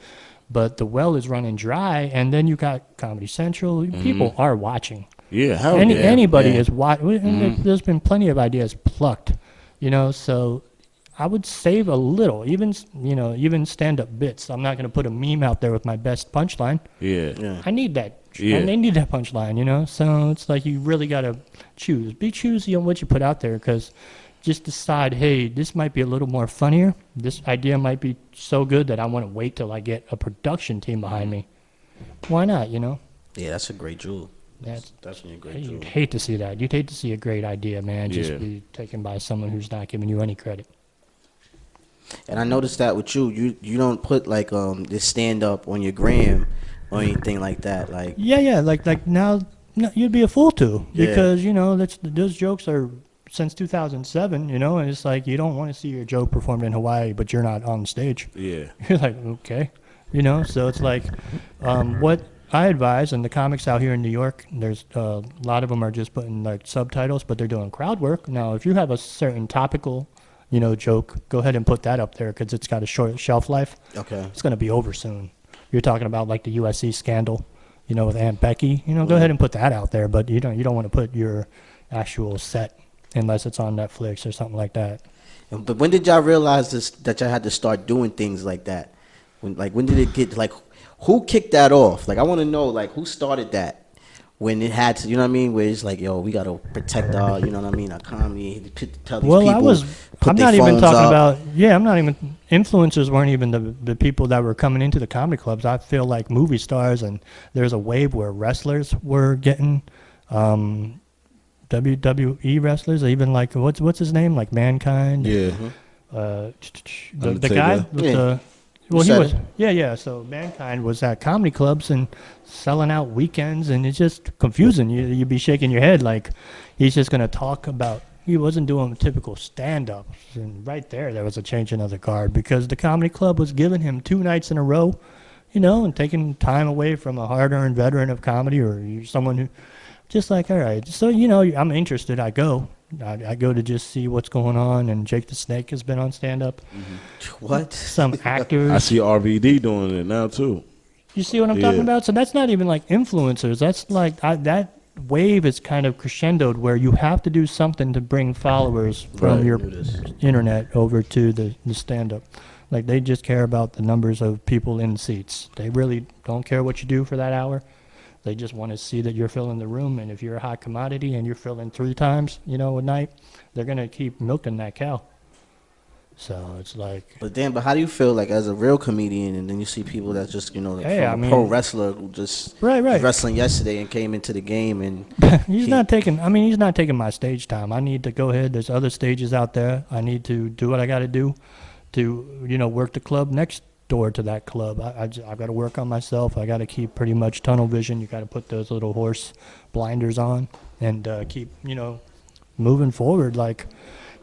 but the well is running dry, and then you got Comedy Central. People are watching. Yeah, anybody is watching. There's been plenty of ideas plucked, so I would save a little, even stand-up bits. I'm not going to put a meme out there with my best punchline. Yeah. I need that. And they need that punchline, so it's you really got to choose. Be choosy on what you put out there, because just decide, hey, this might be a little more funnier. This idea might be so good that I want to wait till I get a production team behind me. Why not, Yeah, that's a great jewel. That's definitely a great jewel. You'd hate to see that. You'd hate to see a great idea, man, just be taken by someone who's not giving you any credit. And I noticed that with you, you don't put this stand-up on your gram or anything like that. Now you'd be a fool to, because, those jokes are since 2007, and it's you don't want to see your joke performed in Hawaii, but you're not on stage. Yeah. You're okay, so it's what I advise, and the comics out here in New York, there's a lot of them are just putting subtitles, but they're doing crowd work. Now, if you have a certain topical, joke, go ahead and put that up there, because it's got a short shelf life. Okay. It's going to be over soon. You're talking about the USC scandal, with Aunt Becky. Go ahead and put that out there, but you don't want to put your actual set unless it's on Netflix or something like that. But when did y'all realize that y'all had to start doing things like that? When did it get who kicked that off? I want to know who started that when it had to, where it's yo, we got to protect our, our comedy. Tell these people, I'm not even talking about, I'm not even, influencers weren't even the people that were coming into the comedy clubs. I feel like movie stars, and there's a wave where wrestlers were getting, WWE wrestlers, even what's his name, Mankind. Yeah. The guy with Well, he said was. it. Yeah. So Mankind was at comedy clubs and selling out weekends, and it's just confusing. You'd be shaking your head like he's just gonna talk about. He wasn't doing typical stand-ups, and right there was a changing of the guard because the comedy club was giving him 2 nights in a row, and taking time away from a hard-earned veteran of comedy or someone who, just like, all right, so I'm interested. I go to just see what's going on, and Jake the Snake has been on stand-up. What? Some actors. I see RVD doing it now too. You see what I'm talking about? So that's not even like influencers. That's like that wave is kind of crescendoed where you have to do something to bring followers from your internet over to the stand-up. Like they just care about the numbers of people in seats. They really don't care what you do for that hour. They just want to see that you're filling the room. And if you're a hot commodity and you're filling 3 times, a night, they're going to keep milking that cow. So it's like. But how do you feel like as a real comedian, and then you see people that's just a pro wrestler who just right was wrestling yesterday and came into the game and he's not taking my stage time. I need to go ahead. There's other stages out there. I need to do what I got to do to work the club next door to that club. I've got to work on myself. I got to keep pretty much tunnel vision. You got to put those little horse blinders on and keep moving forward. Like.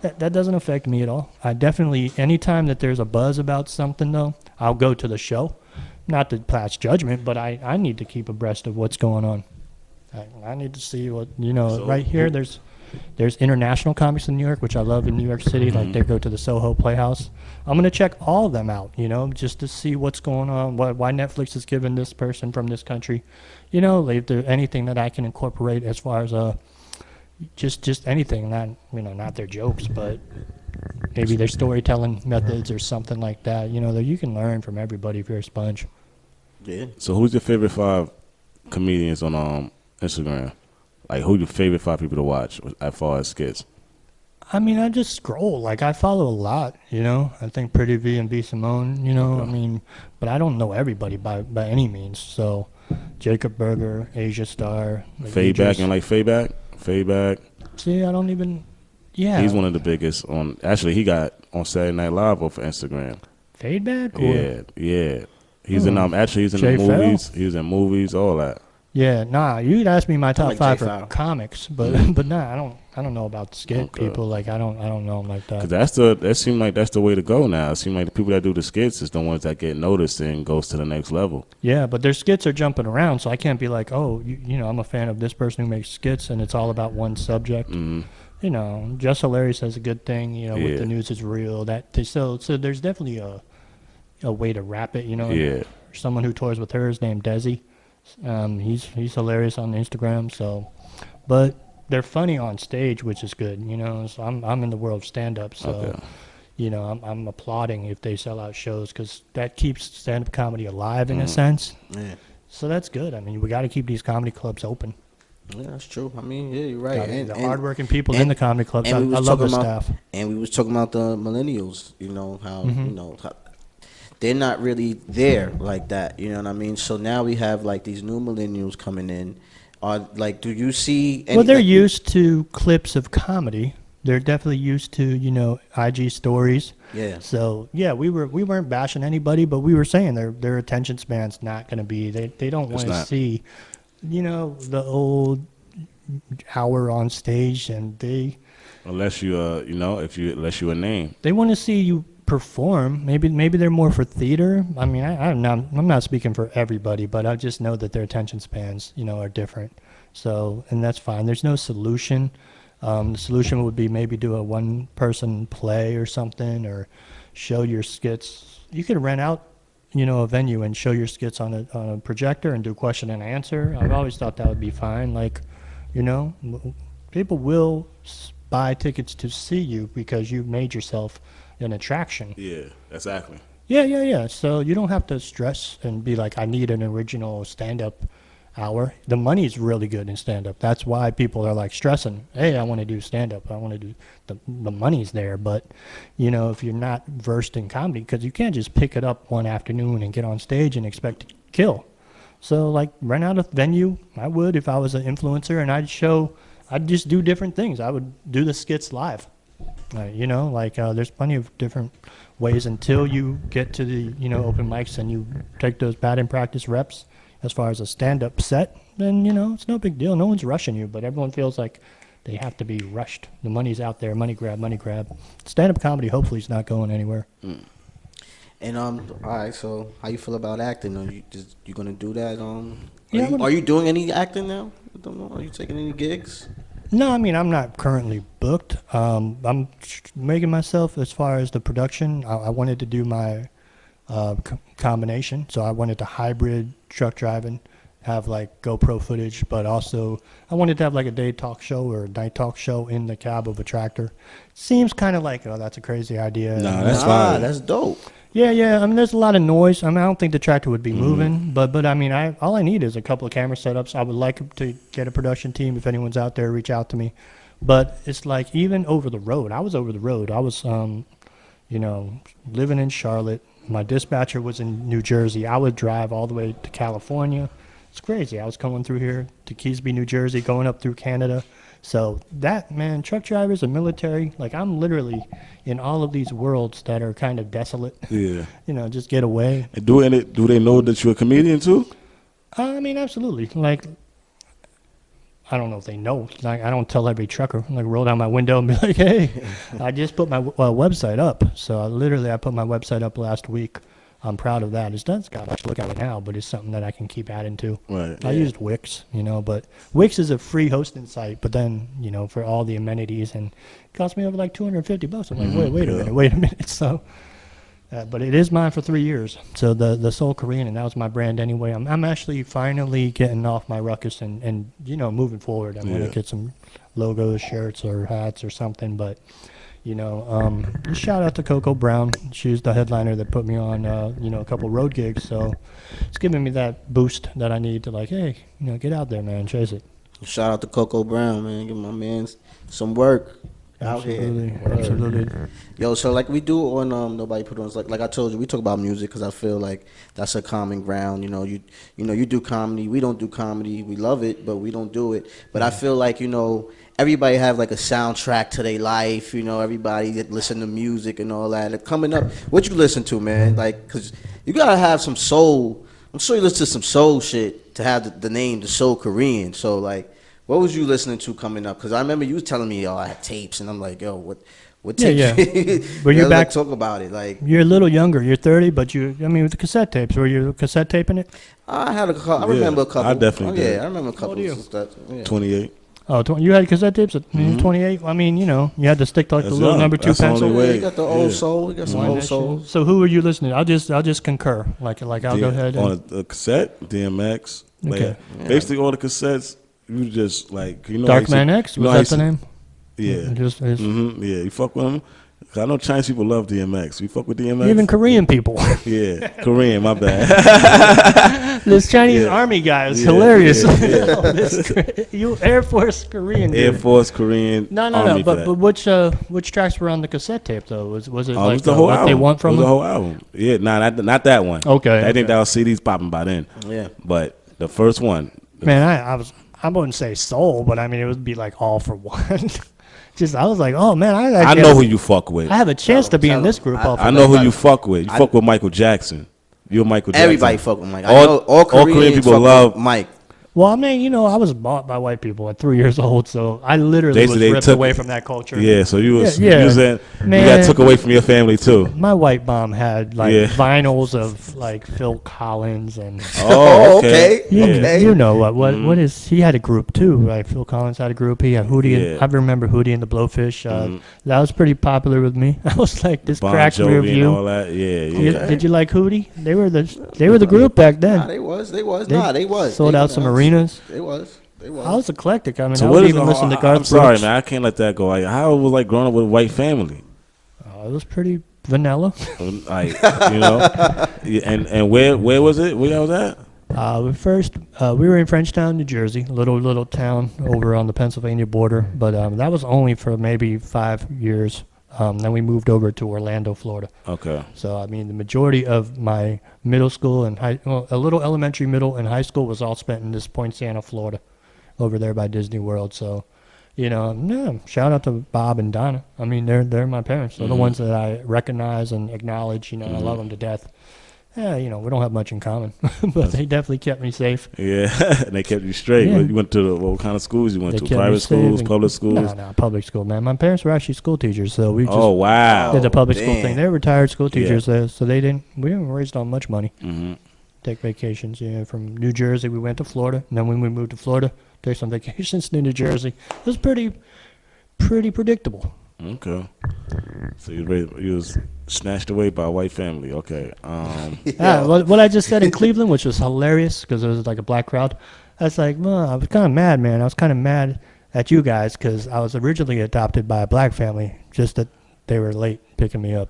That doesn't affect me at all. I definitely, anytime that there's a buzz about something, though, I'll go to the show. Not to pass judgment, but I need to keep abreast of what's going on. I need to see what, So, right here, there's international comics in New York, which I love in New York City. Like, they go to the Soho Playhouse. I'm going to check all of them out, just to see what's going on, why Netflix is giving this person from this country. If there's anything that I can incorporate as far as just anything, not their jokes, but maybe their storytelling methods or something like that. That you can learn from everybody if you're a sponge. yeah. So who's your favorite 5 comedians on Instagram? Like who your favorite 5 people to watch as far as skits? I mean, I just scroll. Like I follow a lot. I think Pretty V and V Simone. I mean, but I don't know everybody by any means. So Jacob Berger, Asia Star, Fade-Back and like Fade-Back. See, I don't even. Yeah. He's one of the biggest on. Actually, he got on Saturday Night Live off of Instagram. Fade-Back? Yeah. He's in he's in Jay the movies. He was in movies, all that. Yeah, you'd ask me my top like 5 Jay for Fowl. comics, but I don't know about the skit people. Like I don't know them like that. Cause that seemed like that's the way to go now. It seems like the people that do the skits is the ones that get noticed and goes to the next level. Yeah, but their skits are jumping around, so I can't be like, I'm a fan of this person who makes skits and it's all about one subject. Mm-hmm. Just Hilarious has a good thing. With the news is real. So there's definitely a way to wrap it. Yeah. Someone who tours with her is named Desi. He's hilarious on Instagram. So, but they're funny on stage, which is good. So I'm in the world of stand-up, so. Okay. I'm applauding if they sell out shows because that keeps stand-up comedy alive in a sense. Yeah. So that's good. I mean, we got to keep these comedy clubs open. Yeah, that's true. I mean, yeah, you're right. And the hardworking people in the comedy clubs, I we was love the talking about- staff. And we was talking about the millennials. How they're not really there like that. You know what I mean? So now we have like these new millennials coming in. Do you see? Well, they're used to clips of comedy. They're definitely used to, IG stories. Yeah. So yeah, we weren't bashing anybody, but we were saying their attention span's not going to be. They don't want to not. see, the old hour on stage, and Unless you unless you a name. they want to see you perform. Maybe they're more for theater. I mean, I'm not speaking for everybody, but I just know that their attention spans, are different. So, and that's fine. There's no solution. The solution would be maybe do a one-person play or something, or show your skits. You could rent out, a venue and show your skits on a projector and do question and answer. I've always thought that would be fine. Like, people will buy tickets to see you because you've made yourself an attraction. Yeah, exactly. Yeah. So you don't have to stress and be like, I need an original stand-up hour. The money's really good in stand-up. That's why people are like stressing, hey, I want to do stand-up. I want to do the money's there. But, if you're not versed in comedy, because you can't just pick it up one afternoon and get on stage and expect to kill. So, like, rent out a venue. I would if I was an influencer, and I'd just do different things. I would do the skits live You know, like there's plenty of different ways until you get to the, you know, open mics and you take those batting practice reps as far as a stand-up set, then, you know, it's no big deal. No one's rushing you, but everyone feels like they have to be rushed. The money's out there, money grab, money grab. Stand-up comedy hopefully is not going anywhere. And all right. So, how you feel about acting? You gonna do that? Yeah, are you doing any acting now? I don't know. Are you taking any gigs? No, I mean, I'm not currently booked. I'm making myself, as far as the production, I wanted to do my combination. So I wanted to hybrid truck driving, have like GoPro footage, but also I wanted to have like a day talk show or a night talk show in the cab of a tractor. Seems kind of like, oh, that's a crazy idea. Nah, that's fine. That's dope. Yeah. I mean, there's a lot of noise. I mean, I don't think the tractor would be moving, but I mean, all I need is a couple of camera setups. I would like to get a production team. If anyone's out there, reach out to me. But it's like, even over the road. I was over the road. I was, you know, living in Charlotte. My dispatcher was in New Jersey. I would drive all the way to California. It's crazy. I was coming through here to Keysby, New Jersey, going up through Canada. So that, man, truck drivers and military, like, I'm literally in all of these worlds that are kind of desolate. Yeah. You know, just get away. And do they know that you're a comedian too? I mean, absolutely. Like, I don't know if they know. Like, I don't tell every trucker. Like, roll down my window and be like, hey, I just put my website up. So I put my website up last week. I'm proud of that. It's got much to look at it now, but it's something that I can keep adding to. Right. I used Wix, you know, but Wix is a free hosting site, but then, you know, for all the amenities, and it cost me over like $250. I'm like, wait a minute. So, but it is mine for 3 years. So the Soul Korean, and that was my brand anyway. I'm actually finally getting off my ruckus and you know, moving forward. I'm going to get some logos, shirts, or hats or something, but... You know, shout out to Coco Brown. She's the headliner that put me on, you know, a couple road gigs. So it's giving me that boost that I need to, like, hey, you know, get out there, man, chase it. Shout out to Coco Brown, man. Give my man some work out here. Absolutely. Yo, so like we do on Nobody Put On, like I told you, we talk about music because I feel like that's a common ground. You know, you do comedy. We don't do comedy. We love it, but we don't do it. But I feel like, you know, everybody have like a soundtrack to their life. You know, everybody that listen to music and all that. And coming up, what you listen to, man? Like, cause you gotta have some soul. I'm sure you listen to some soul shit to have the name, the Soul Korean. So like, what was you listening to coming up? Because I remember you was telling me, yo, I had tapes, and I'm like, yo, what tapes? Yeah. Were you back? Talk about it. Like, you're a little younger. You're 30, but I mean, with the cassette tapes, were you cassette taping it? I had a couple. I remember a couple. I definitely did. Yeah, I remember a couple. What do you? Stuff. Yeah. 28. Oh, you had cassette tapes at 28? I mean, you know, you had to stick to like That's the little young. number 2 That's the pencil. only way. You got the old soul. You got some old soul. So who were you listening to? I'll just concur. Like I'll go ahead. On a cassette, DMX. Okay. Like, basically, all the cassettes, you just like, you know. Darkman X? Was that the name? Yeah. Yeah, you fuck with him? 'Cause I know Chinese people love DMX. You fuck with DMX? Even Korean people. Yeah, Korean, my bad. This Chinese army guy is hilarious. You Air Force Korean dude. Air Force Korean. No. But which tracks were on the cassette tape though? Was it like it was the whole what album. they want from it was them? the whole album. Yeah, not that one. Okay. I think that was CDs popping by then. Yeah. But the first one. Man, I wouldn't say soul, but I mean it would be like all for one. I was like, oh man, I know who you fuck with. I have a chance to be in this group. I know who you fuck with. You fuck with Michael Jackson. You're Michael Jackson. Everybody fuck with Mike. All Korean people love Mike. Well, I mean, you know, I was bought by white people at 3 years old, so I literally was ripped away from that culture. Yeah, so you was, yeah. You got took away from your family too. My white mom had like vinyls of like Phil Collins and. Oh, okay. You know what is? He had a group too, right? Phil Collins had a group. He had Hootie. I remember Hootie and the Blowfish. That was pretty popular with me. I was like, this cracks me of you. And all that. Yeah. Did you like Hootie? They were the group back then. Nah, they was. They was. Sold out some arenas. They was. I was eclectic. I mean, So I what would is even listen to Garth I'm sorry, Brooks. man. I can't let that go. Like, how it was like growing up with a white family? It was pretty vanilla. Like, you know, and where was it? Where was that? We were in Frenchtown, New Jersey, a little town over on the Pennsylvania border. But that was only for maybe 5 years. Then we moved over to Orlando, Florida. Okay. So I mean, the majority of my middle school and a little elementary, middle, and high school was all spent in this Point Santa, Florida, over there by Disney World. So No, shout out to Bob and Donna. I mean, they're my parents. They're the ones that I recognize and acknowledge. I love them to death. Yeah, we don't have much in common, but they definitely kept me safe. Yeah, and they kept you straight. Yeah. You went to what kind of schools you went They to? kept me Private safe schools, and- public schools? No, public school, man. My parents were actually school teachers, so we just Oh wow. did the public school damn. thing. They were retired school Yeah. teachers, so we didn't raise on much money. Mm-hmm. Take vacations, from New Jersey, we went to Florida, and then when we moved to Florida, take some vacations to New Jersey. It was pretty predictable. Okay. So you was snatched away by a white family. Okay. What I just said in Cleveland, which was hilarious because it was like a black crowd. I was like, well, I was kind of mad, man. I was kind of mad at you guys because I was originally adopted by a black family, just that they were late picking me up.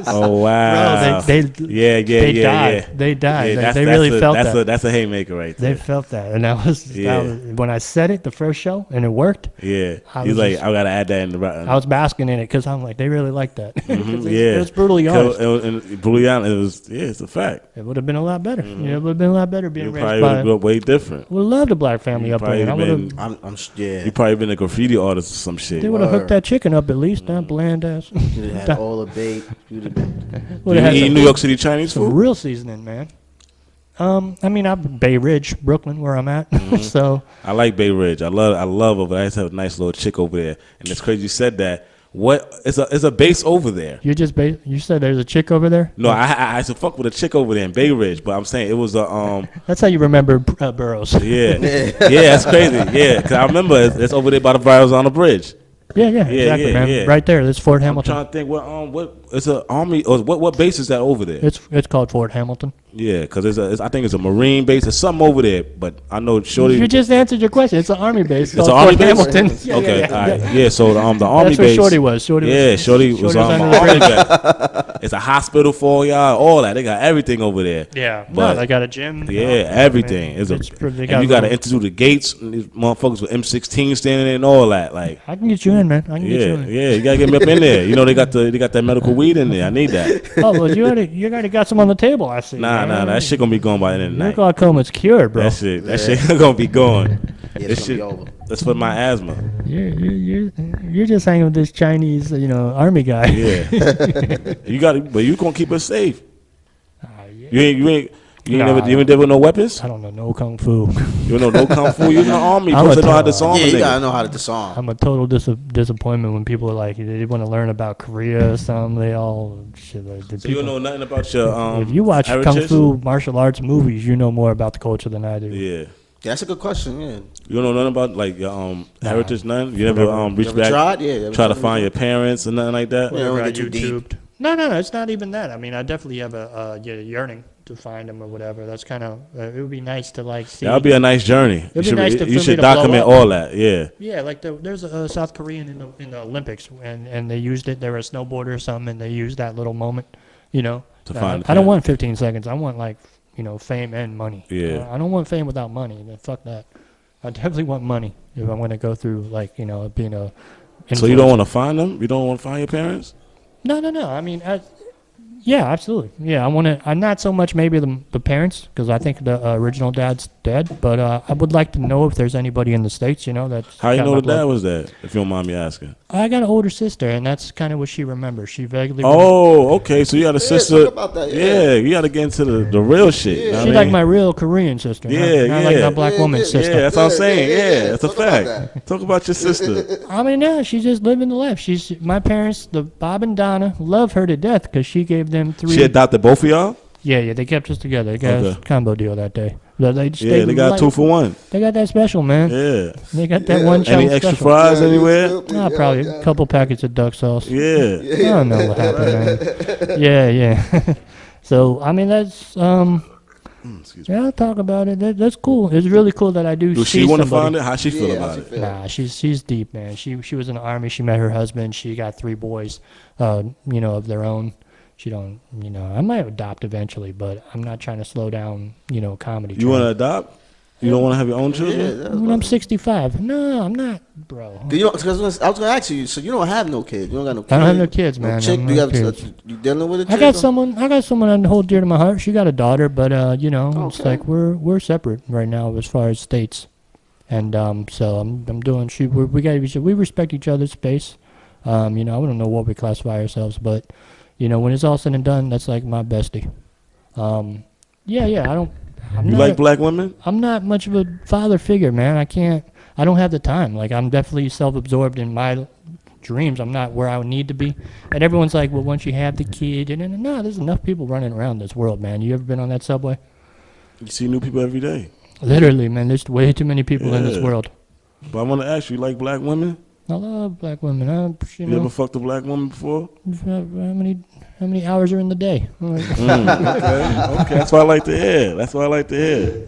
Oh wow. Bro, they died. Yeah. They died. Yeah, They really felt that. That's a haymaker right They there. felt that, and that was when I said it the first show, and it worked. Yeah. I He's was like, just- I gotta add that in the. I was basking in it because I'm like, they really liked that. Yeah. It was brutally honest. And brutally honest. It was. Yeah, it's a fact. It would have been a lot better. It would have been a lot better being You raised probably by. would have way different. Would have loved a black family You upbringing. I probably would have. been. Yeah. You probably been a graffiti artist or some shit. They would have hooked that chicken up at least. That bland ass. You'd have had all the bait. You'd have been. Would You have had eat some, New York City Chinese some food? real seasoning, man. I mean, I'm Bay Ridge, Brooklyn, where I'm at. So I like Bay Ridge. I love over there. I just have a nice little chick over there. And it's crazy you said that. What is a base over there? you said there's a chick over there. No, I used to fuck with a chick over there in Bay Ridge, but I'm saying it was a That's how you remember Burroughs. yeah that's crazy, yeah, because I remember it's over there by the Virus on the Bridge. Yeah, exactly, yeah, man. yeah. Right there. There's Fort I'm Hamilton. trying to think what it's an army or what base is that over there? It's called Fort Hamilton. Yeah, because I think it's a Marine base. There's something over there, but I know Shorty. You just answered your question. It's an army base. It's called an army Fort base. Hamilton. Yeah, Okay, yeah. all right, yeah. So the army That's where base. Shorty was. Shorty was was on under the army bridge. base. It's a hospital for y'all, all that. They got everything over there. Yeah, But- they got a gym. Yeah, Oh, everything. man. It's They and got you got to little- enter through the gates. And these motherfuckers with M16 standing there and all that. Like, I can get you in, man. I can get you yeah, in. yeah. You gotta get me up in there. You know they got that medical weed in there. I need that. Oh, well, you already got some on the table, I see. Nah, man. that shit gonna be gone by the end of the Your night. glaucoma's cured, bro. That shit gonna be gone. Yeah, This it's shit, gonna be over. that's for my asthma. You're just hanging with this Chinese, army guy. Yeah, but you gonna keep us safe. Yeah. You ain't Nah. never dealt with no weapons. I don't know no kung fu. You know no kung fu. You're in the army. I'm You a supposed to know how to total- disarm Yeah, a you nigga. gotta know how to disarm. I'm a total disappointment when people are like they want to learn about Korea or something. They all shit. Like, the So you don't know nothing about your if you watch heritage? kung fu martial arts movies, you know more about the culture than I do. Yeah. That's a good question. Yeah. You don't know nothing about like your heritage, none. You never reached Never back, tried? Yeah, never try to tried. find your parents and nothing like that. Yeah. don't Whatever I get too deep. YouTubed. No, it's not even that. I mean, I definitely have a yearning to find them or whatever. That's kind of it would be nice to like see. That would be a nice journey. It'd be nice to you for should me to blow document up. all that. Yeah. Yeah, like there's a South Korean in the Olympics, and they used it. They were a snowboarder or something, and they used that little moment, To find the I don't parent. want 15 seconds. I want fame and money. Yeah. I don't want fame without money. Then fuck that. I definitely want money if I'm going to go through being a. So you don't influencer. want to find them? You don't want to find your parents? No. I mean, yeah, absolutely. Yeah, I want to. I'm not so much maybe the parents because I think the original dad's dead, but I would like to know if there's anybody in the States, that's. How you got know my the blood. dad was that? If you don't mind me asking. I got an older sister, and that's kind of what she remembers. She vaguely. Oh, okay. So you got a sister. talk about that, yeah. You got to get into the real shit. You know what She's I like mean? my real Korean sister. not like Yeah. my black woman sister. Yeah, that's what I'm saying. Yeah, that's a Talk about fact. Talk about your sister. I mean, no, she's just living the life. My parents, the Bob and Donna, love her to death because she gave them 3. She adopted both of y'all? Yeah, they kept us together. They got Okay. a combo deal that day. They got 2 for 1. They got that special, man. Yeah. They got that one Any child extra special. fries anywhere? Probably a couple packets of duck sauce. Yeah. I don't know what happened, man. Yeah. So, I mean, that's, Excuse me. yeah, I'll talk about it. That's cool. It's really cool that I do Do see she want to somebody. find it? How she feel Yeah, about how she it? feel? Nah, she's deep, man. She was in the army. She met her husband. She got 3 boys, of their own. She don't, I might adopt eventually, but I'm not trying to slow down, comedy. You want to adopt? You don't want to have your own Yeah, children? that's When I'm 65. No, I'm not, bro. Cause I was gonna ask you. So you don't have no kids. You don't got no kids. I don't have no kids, man. No chick. I'm Do you not have? kids. You dealing with a chick? I got or- someone I hold dear to my heart. She got a daughter, but it's Okay. like we're separate right now as far as states. And so I'm doing. We respect each other's space. I don't know what we classify ourselves, but when it's all said and done, that's like my bestie. You like black women? I'm not much of a father figure, man. I don't have the time. Like, I'm definitely self-absorbed in my dreams. I'm not where I would need to be. And everyone's like, well, once you have the kid, no, there's enough people running around this world, man. You ever been on that subway? You see new people every day. Literally, man. There's way too many people in this world. But I want to ask you like black women? I love black women. You ever fucked a black woman before? How many hours are in the day? Okay. That's what I like to hear.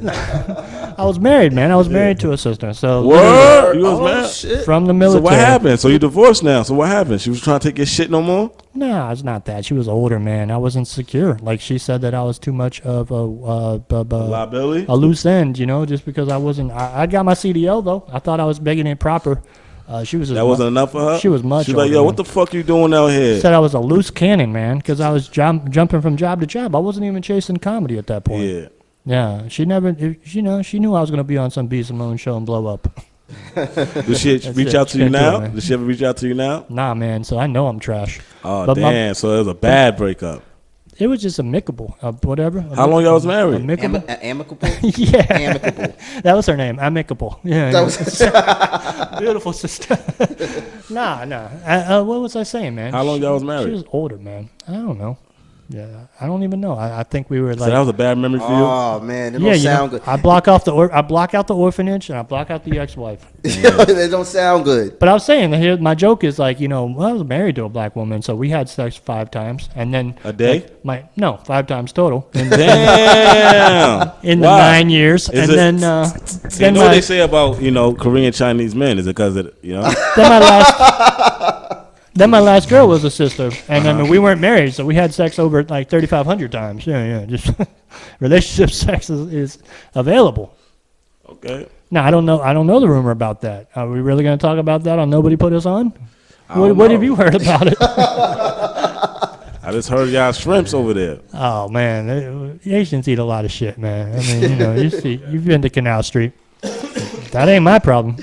I was married, man. I was married to a sister. So What? You was married? Shit. From the military. So what happened? So you divorced now. So what happened? She was trying to take your shit no more? Nah, it's not that. She was older, man. I wasn't secure. Like, she said that I was too much of a Liability? a loose end, just because I wasn't. I got my CDL though. I thought I was begging it proper. She was. That wasn't enough for her? She was much She's like, older, yo, man. what the fuck you doing out here? Said I was a loose cannon, man, because I was jumping from job to job. I wasn't even chasing comedy at that point. Yeah. Yeah, she never. She knew I was gonna be on some B. Simone show and blow up. Did she reach it. out to She you couldn't do now? it, man. Did she ever reach out to you now? Nah, man. So I know I'm trash. Oh, But damn. So it was a bad breakup. It was just amicable, whatever. How long y'all was married? Amicable. Amicable? Yeah, Amicable. that was her name. Amicable. Yeah, That was beautiful sister. Nah. What was I saying, man? How long y'all was married? She was older, man. I don't know. Yeah, I don't even know. I think we were So like. that was a bad memory for you? Oh man, it don't sound good. I block out the orphanage and I block out the ex-wife. It don't sound good. But I was saying, here my joke is like, I was married to a black woman, so we had sex 5 times, and then A day? 5 times total. And Damn. in the Wow. 9 years, Is and it- then You know what they say about, Korean Chinese men? Is it because of, then my last girl was a sister, and I mean we weren't married, so we had sex over like 3,500 times. Yeah, just relationship sex is available. Okay. Now I don't know the rumor about that. Are we really going to talk about that on Nobody Put Us On? don't What know. have you heard about it? I just heard y'all shrimps over there. Oh man, Asians eat a lot of shit, man. I mean, you've been to Canal Street. That ain't my problem.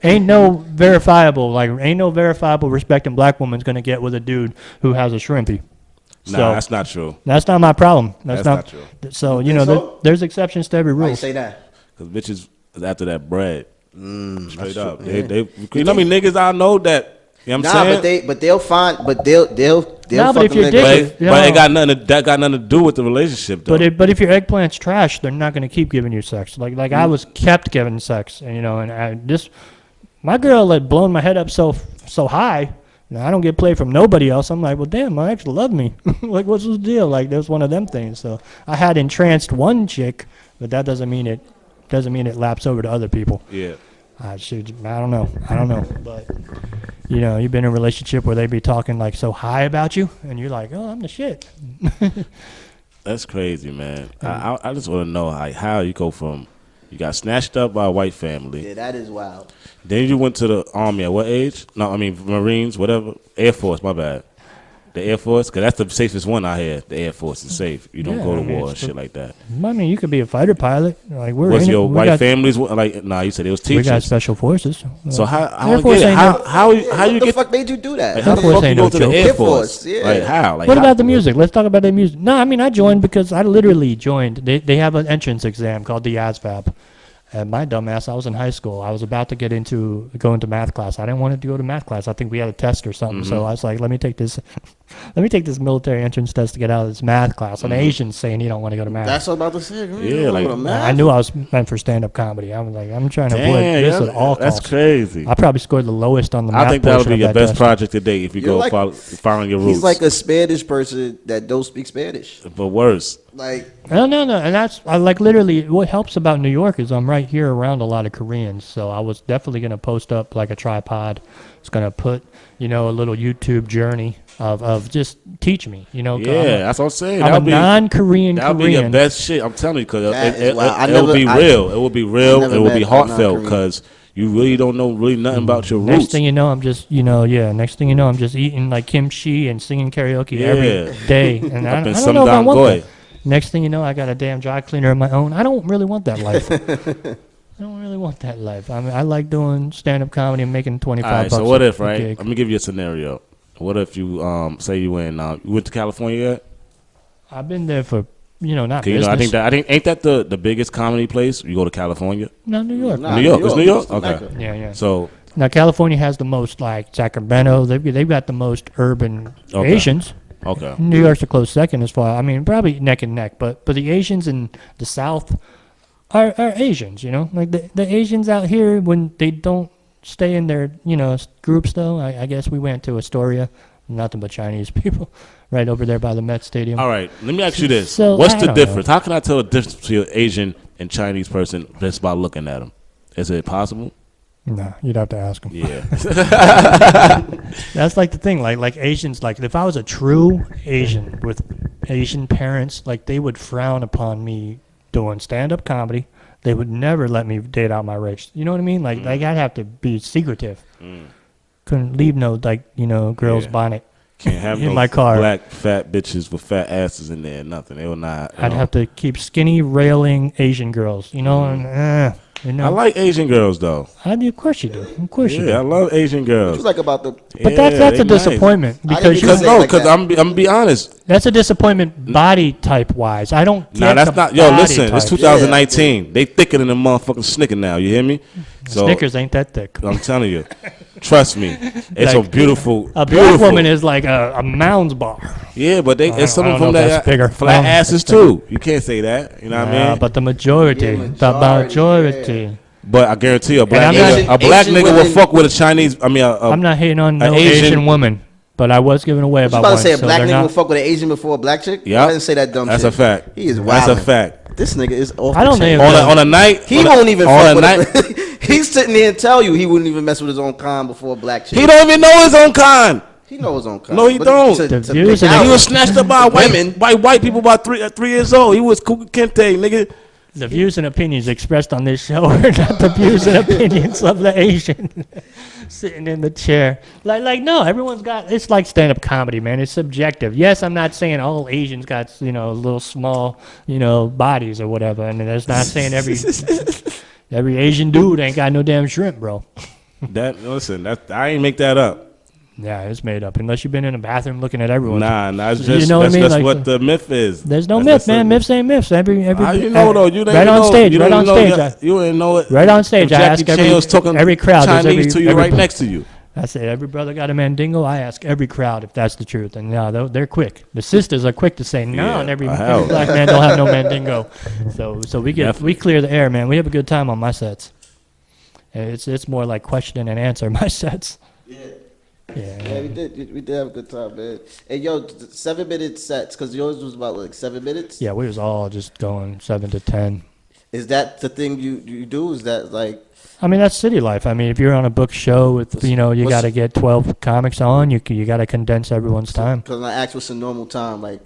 Ain't no verifiable respecting black woman's gonna get with a dude who has a shrimpy. Nah, So that's not true. that's not my problem. That's not true. So so? there's exceptions to every Why you rule. say that? Because bitches is after that bread. Straight up. true. Yeah. They how many niggas I know that, you know what I'm saying? But they'll Nah, but fuck if them you're niggas. dick- But it got nothing to do with the relationship though. But if your eggplant's trash, they're not gonna keep giving you sex. Like I was kept giving sex, and my girl had blown my head up so high. I don't get play from nobody else. I'm like, well, damn, my ex loved me. Like, what's the deal? Like, there's one of them things. So I had entranced one chick, but that doesn't mean it laps over to other people. Yeah. I don't know. But you've been in a relationship where they be talking like so high about you, and you're like, oh, I'm the shit. That's crazy, man. I just want to know how you go from you got snatched up by a white family. Yeah, that is wild. Then you went to the Army at what age? No, I mean Marines, whatever. Air Force, my bad. The Air Force, because that's the safest one out here. The Air Force is safe. You don't Yeah, go to I mean, war and it's shit like that. I mean, you could be a fighter pilot. Like Was your white families like? Nah, you said it was We got teachers. special forces. So how Air I Force get it? ain't How you What the get? fuck made you do that? Like, how the Force fuck you ain't go no to the joke. Air Air Force? Force, yeah. Like how? Like What how? about the music? Let's talk about the music. No, I mean, I joined because I literally joined. They have an entrance exam called the ASVAB. And my dumbass, I was in high school. I was about to go into math class. I didn't want to go to math class. I think we had a test or something. So I was like, let me take this military entrance test to get out of this math class. An Asian saying he don't want to go to math. That's what I'm about to say. Yeah, like- I knew I was meant for stand-up comedy. I was like, I'm trying to avoid Damn, this at all that's costs. craady. I probably scored the lowest on the math I think that'll portion be of your that best test. project today if you You're go like- following your roots. He's like a Spanish person that don't speak Spanish. but worse. Like, No, and that's like literally what helps about New York is I'm right here around a lot of Koreans, so I was definitely gonna post up like a tripod. It's gonna put a little YouTube journey of just teach me. Yeah, that's what I'm saying. I'm a non-Korean That'll be your Korean. best shit. I'm telling you, because That it is wild. will be real. It will be real. never It will be met a heartfelt non-Korean. because you really don't know nothing about your Next roots. thing you know, I'm just next thing you know, I'm just eating like kimchi and singing karaoke every day, and I Up in don't know if I want Samdang-goy. that. Next thing you know, I got a damn dry cleaner of my own. I don't really want that life. I don't really want that life. I mean, I like doing stand-up comedy and making 25 All right, bucks. so what if, a right? gig. Let me give you a scenario. What if you say you went to California yet? I've been there for, not 'Cause, business. I think ain't that the biggest comedy place? You go to California. No, New York. Nah, New York. It's New York. the Okay. Mecca. Yeah. So Now California has the most, like Sacramento. They've got the most urban Okay. Asians. okay. New York's a close second as far. I mean, probably neck and neck. But the Asians in the South are Asians. Like the Asians out here, when they don't stay in their groups though. I guess we went to Astoria, nothing but Chinese people, right over there by the Met Stadium. All right. Let me ask you this: So, what's I the don't difference? know. How can I tell the difference between an Asian and Chinese person just by looking at them? Is it possible? No, you'd have to ask them. Yeah. That's like the thing. Like Asians, like if I was a true Asian with Asian parents, like they would frown upon me doing stand-up comedy. They would never let me date out my race. You know what I mean? Like I'd have to be secretive. Couldn't leave no girl's Yeah. bonnet Can't have in no my car. black fat bitches with fat asses in there. Nothing. They will not. I'd have to keep skinny, railing Asian girls. And I like Asian girls though. Of course you do. Of course you Yeah, I do. love Asian girls. What's like about the? But Yeah, that's they a nice. disappointment I because didn't even say it like Because that. I'm gonna be honest. that's a disappointment body type wise. I don't. Nah, get that's the not. Yo, body listen. It's type. 2019. They thicker than a motherfucking Snicker now. You hear me? So Snickers ain't that thick. I'm telling you. Trust me. It's Like, a beautiful. A black beautiful. woman is like a Mounds bar. Yeah, but it's some I of don't them know if that that's bigger. flat Well, asses too. You can't say that. You know what I mean? But the majority, Yeah, majority, But I guarantee you, a black I'm nigga, not- a black Asian nigga will women- fuck with a Chinese. I mean, I'm not hating on a no Asian- Asian woman, but I was giving away I was about about one. to say a so black they're nigga will not- fuck with an Asian before a black chick. Yeah. I didn't say that dumb That's shit. a fact. He is That's wild. a fact. This nigga is off I the don't chain. know. On a night, He on a- won't even on fuck a with night. He's sitting there and tell you he wouldn't even mess with his own kind before a black chick. He don't even know his own kind. He knows his own kind. No, he But don't. to The pick views and out- He was snatched up by Women. white people by three years old. He was Kuka Kente, nigga. The views and opinions expressed on this show are not the views and opinions of the Asian sitting in the chair. No, everyone's got. It's like stand-up comedy, man. It's subjective. Yes, I'm not saying all Asians got little small bodies or whatever, and that's not saying every Asian dude ain't got no damn shrimp, bro. Listen, I ain't make that up. Yeah, it's made up. Unless you've been in a bathroom looking at everyone. Nah, it's You just know what I that's mean? just Like, what the myth is. There's no That's myth, man. Myths ain't myths. Every How you know though? You don't right even on know. stage. You Right don't on even know stage. you ain't know it. Right on stage. If I Jackie ask Chan was talking every crowd. There's Chinese to you every- right next to you. I said, every brother got a mandingo. I ask every crowd if that's the truth, and no, they're quick. The sisters are quick to say no, Yeah, and every hell. black man don't have no mandingo. So we Definitely. clear the air, man. We have a good time on my sets. And it's more like question and answer my sets. Yeah, Yeah. we did have a good time, man. Hey, yo, 7-minute sets, because yours was about like 7 minutes. Yeah, we was all just going 7 to 10. Is that the thing you do? Is that like? I mean, that's city life. I mean, if you're on a book show with, you what's- got to get 12 comics on, you got to condense everyone's time. Because I asked what's a normal time, like,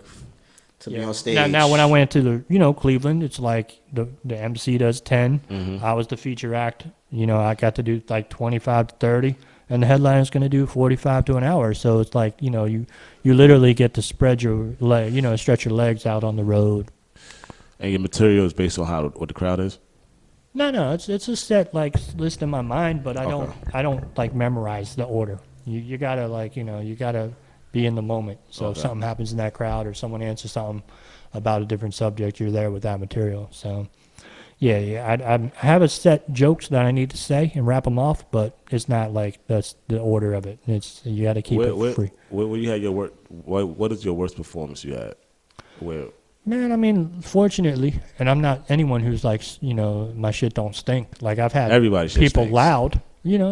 to be on stage. Now, when I went to the, Cleveland, it's like the MC does 10. Mm-hmm. I was the feature act. I got to do like 25 to 30, and the headliner's going to do 45 to an hour. So it's like, you literally get to spread your stretch your legs out on the road. And your material is based on what the crowd is. No, it's a set like list in my mind, but I Okay. don't like memorize the order. You gotta you gotta be in the moment. So if Okay. something happens in that crowd or someone answers something about a different subject, you're there with that material. So yeah, I have a set jokes that I need to say and wrap them off, but it's not like that's the order of it. It's you got to keep it free. Where you had your work? What is your worst performance you had? Where? Man, I mean, fortunately, and I'm not anyone who's like, my shit don't stink. Like I've had Everybody's shit people stinks. loud.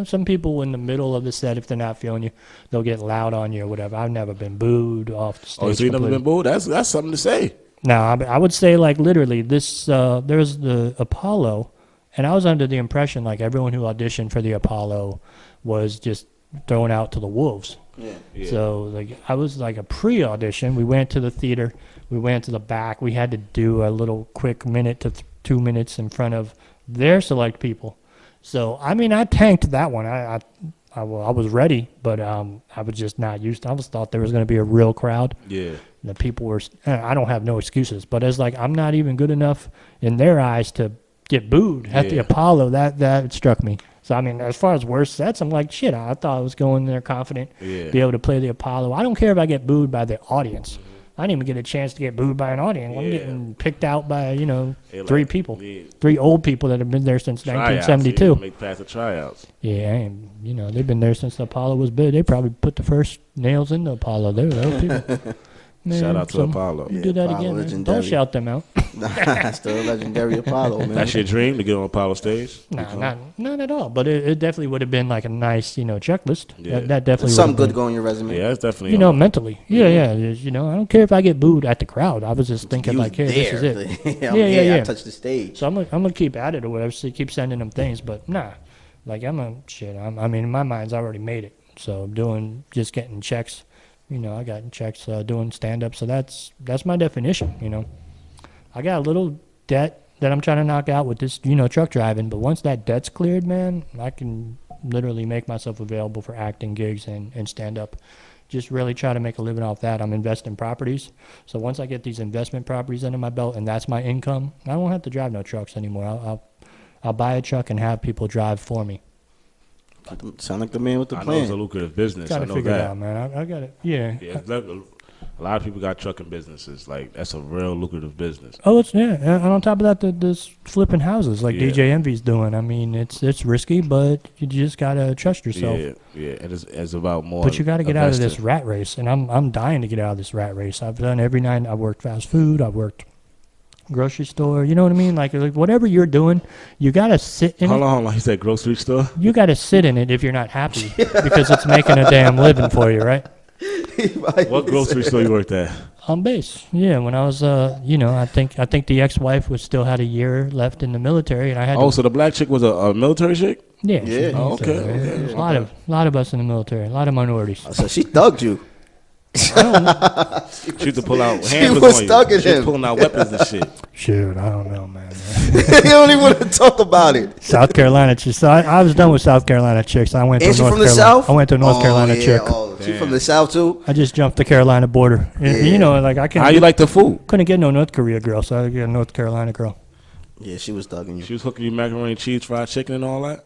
Some people in the middle of the set, if they're not feeling you, they'll get loud on you or whatever. I've never been booed off the stage. Oh, so you never completely. been booed? That's something to say. No, I would say like literally this. There's the Apollo, and I was under the impression like everyone who auditioned for the Apollo was just thrown out to the wolves. Yeah. So like I was like a pre-audition. We went to the theater. We went to the back. We had to do a little quick minute to 2 minutes in front of their select people. So I mean, I tanked that one. I was ready, but I was just not used. I was thought there was going to be a real crowd. Yeah. The people were. I don't have no excuses, but it's like I'm not even good enough in their eyes to get booed at the Yeah. Apollo. That struck me. So I mean, as far as worst sets, I'm like, shit. I thought I was going there confident, Yeah. be able to play the Apollo. I don't care if I get booed by the audience. I didn't even get a chance to get booed by an audience. I'm Yeah. getting picked out by They three like- people, yeah. 3 old people that have been there since Tryouts, 1972. Make past the tryouts. Yeah, and they've been there since the Apollo was big. They probably put the first nails in the Apollo. They were those people. Man, Shout out to so Apollo. you do that Apollo again, man. legendary. Don't shout them out. Still a legendary Apollo, man. That's your dream to get on Apollo stage? Nah, not at all. But it definitely would have been like a nice, checklist. Yeah. That definitely Something would've good been, going on your resume. Yeah, that's definitely. mentally. Yeah. I don't care if I get booed at the crowd. I was just thinking You like, hey, this is there. it. I'm Yeah, here. yeah. I touched the stage. So I'm gonna keep at it or whatever. So keep sending them things, but nah, like I mean, in my mind's I already made it. So just getting checks. I got checks doing stand up. So that's my definition. I got a little debt that I'm trying to knock out with this truck driving. But once that debt's cleared, man, I can literally make myself available for acting gigs and stand up. Just really try to make a living off that. I'm investing in properties. So once I get these investment properties under my belt and that's my income, I won't have to drive no trucks anymore. I'll buy a truck and have people drive for me. Sound like the man with the I know it's a plan. lucrative business. Got I to know figure it that. out, man. I got it. Yeah. Yeah, a lot of people got trucking businesses. Like that's a real lucrative business. Oh, and on top of that, this flipping houses like Yeah. DJ Envy's doing. I mean, it's risky, but you just gotta trust yourself. Yeah. And it's about more. But you got to get out of this investing. rat race, and I'm dying to get out of this rat race. I've done every night. I've worked fast food. I've worked grocery store. You know what I mean? Like whatever you're doing, you got to sit in Hold it. on. He said grocery store. You got to sit in it if you're not happy because it's making a damn living for you, right? What grocery store you worked at? On base, yeah. When I was, I think the ex-wife was still had a year left in the military, and I had. Oh, to, so the black chick was a military chick? yeah. Yeah. she was in the Oh, military, okay, man. okay. There's a lot of us in the military, a lot of minorities. So she thugged you. She used to pull out She hammers was on you. thugging She was him. pulling out weapons and shit. Shoot, I don't know, man. You don't even want to talk about it. South Carolina chicks. So I was done with South Carolina chicks. I went to Is she North from the Carolina. South? I went to North Carolina yeah. chick. Oh, she Damn. from the South too? I just jumped the Carolina border. And, Yeah. like I How you like the food? couldn't get no North Korea girl, so I had to get a North Carolina girl. Yeah, she was thugging you. She was hooking you macaroni, cheese, fried chicken, and all that.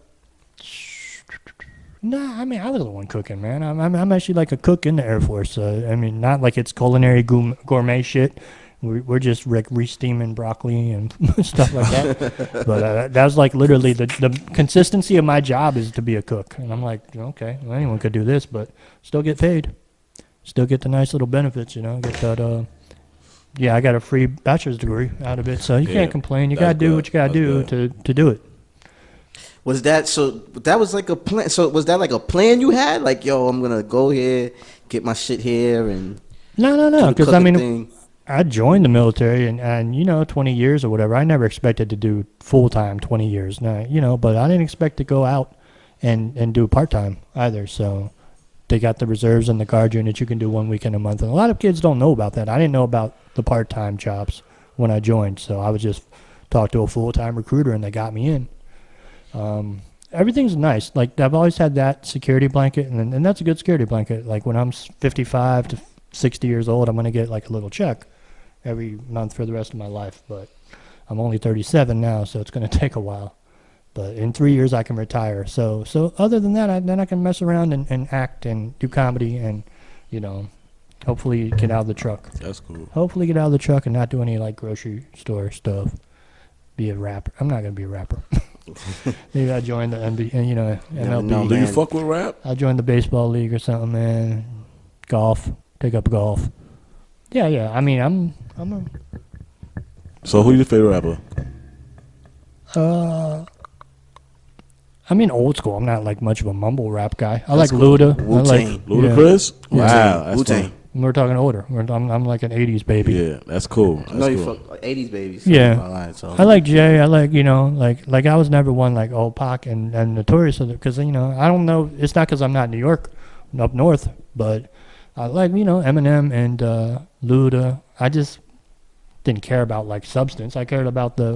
Nah, I mean, I was the one cooking, man. I'm actually like a cook in the Air Force. I mean, not like it's culinary gourmet shit. We're just re-steaming broccoli and stuff like that. But that was like literally the consistency of my job is to be a cook. And I'm like, okay, well, anyone could do this, but still get paid. Still get the nice little benefits, Get that, yeah, I got a free bachelor's degree out of it. So you Yeah, can't complain. You that's got to do good. what you got to That's do to do it. Was that so? That was like a plan. So was that like a plan you had? Like, yo, I'm gonna go here, get my shit here, and No, do the because I cooking mean, thing. I joined the military and 20 years or whatever. I never expected to do full time 20 years. No, but I didn't expect to go out and do part time either. So they got the reserves and the guard unit. You can do 1 weekend a month. And a lot of kids don't know about that. I didn't know about the part time jobs when I joined. So I was just talk to a full time recruiter and they got me in. Everything's nice. Like I've always had that security blanket, and that's a good security blanket. Like when I'm 55 to 60 years old, I'm gonna get like a little check every month for the rest of my life. But I'm only 37 now, so it's gonna take a while. But in 3 years, I can retire. So other than that, then I can mess around and act and do comedy and hopefully get out of the truck. That's cool. Hopefully get out of the truck and not do any like grocery store stuff. Be a rapper. I'm not gonna be a rapper. Maybe I joined the MLB. know, Do you man. fuck with rap? I joined the baseball league or something, man. Golf. Take up golf. Yeah. I mean, I'm So who's your favorite rapper? I mean, old school. I'm not like much of a mumble rap guy. I like Luda. I Wu-Tang. like Ludacris? Wow, that's Wu-Tang. fun. We're talking older. I'm like an 80s baby. Yeah, that's cool. I know That's you cool. fuck 80s babies. Yeah. Alright, so. I like Jay. I like like I was never one like old Pac and Notorious because I don't know. It's not because I'm not in New York, up north, but I like Eminem and Luda. I just didn't care about like substance. I cared about the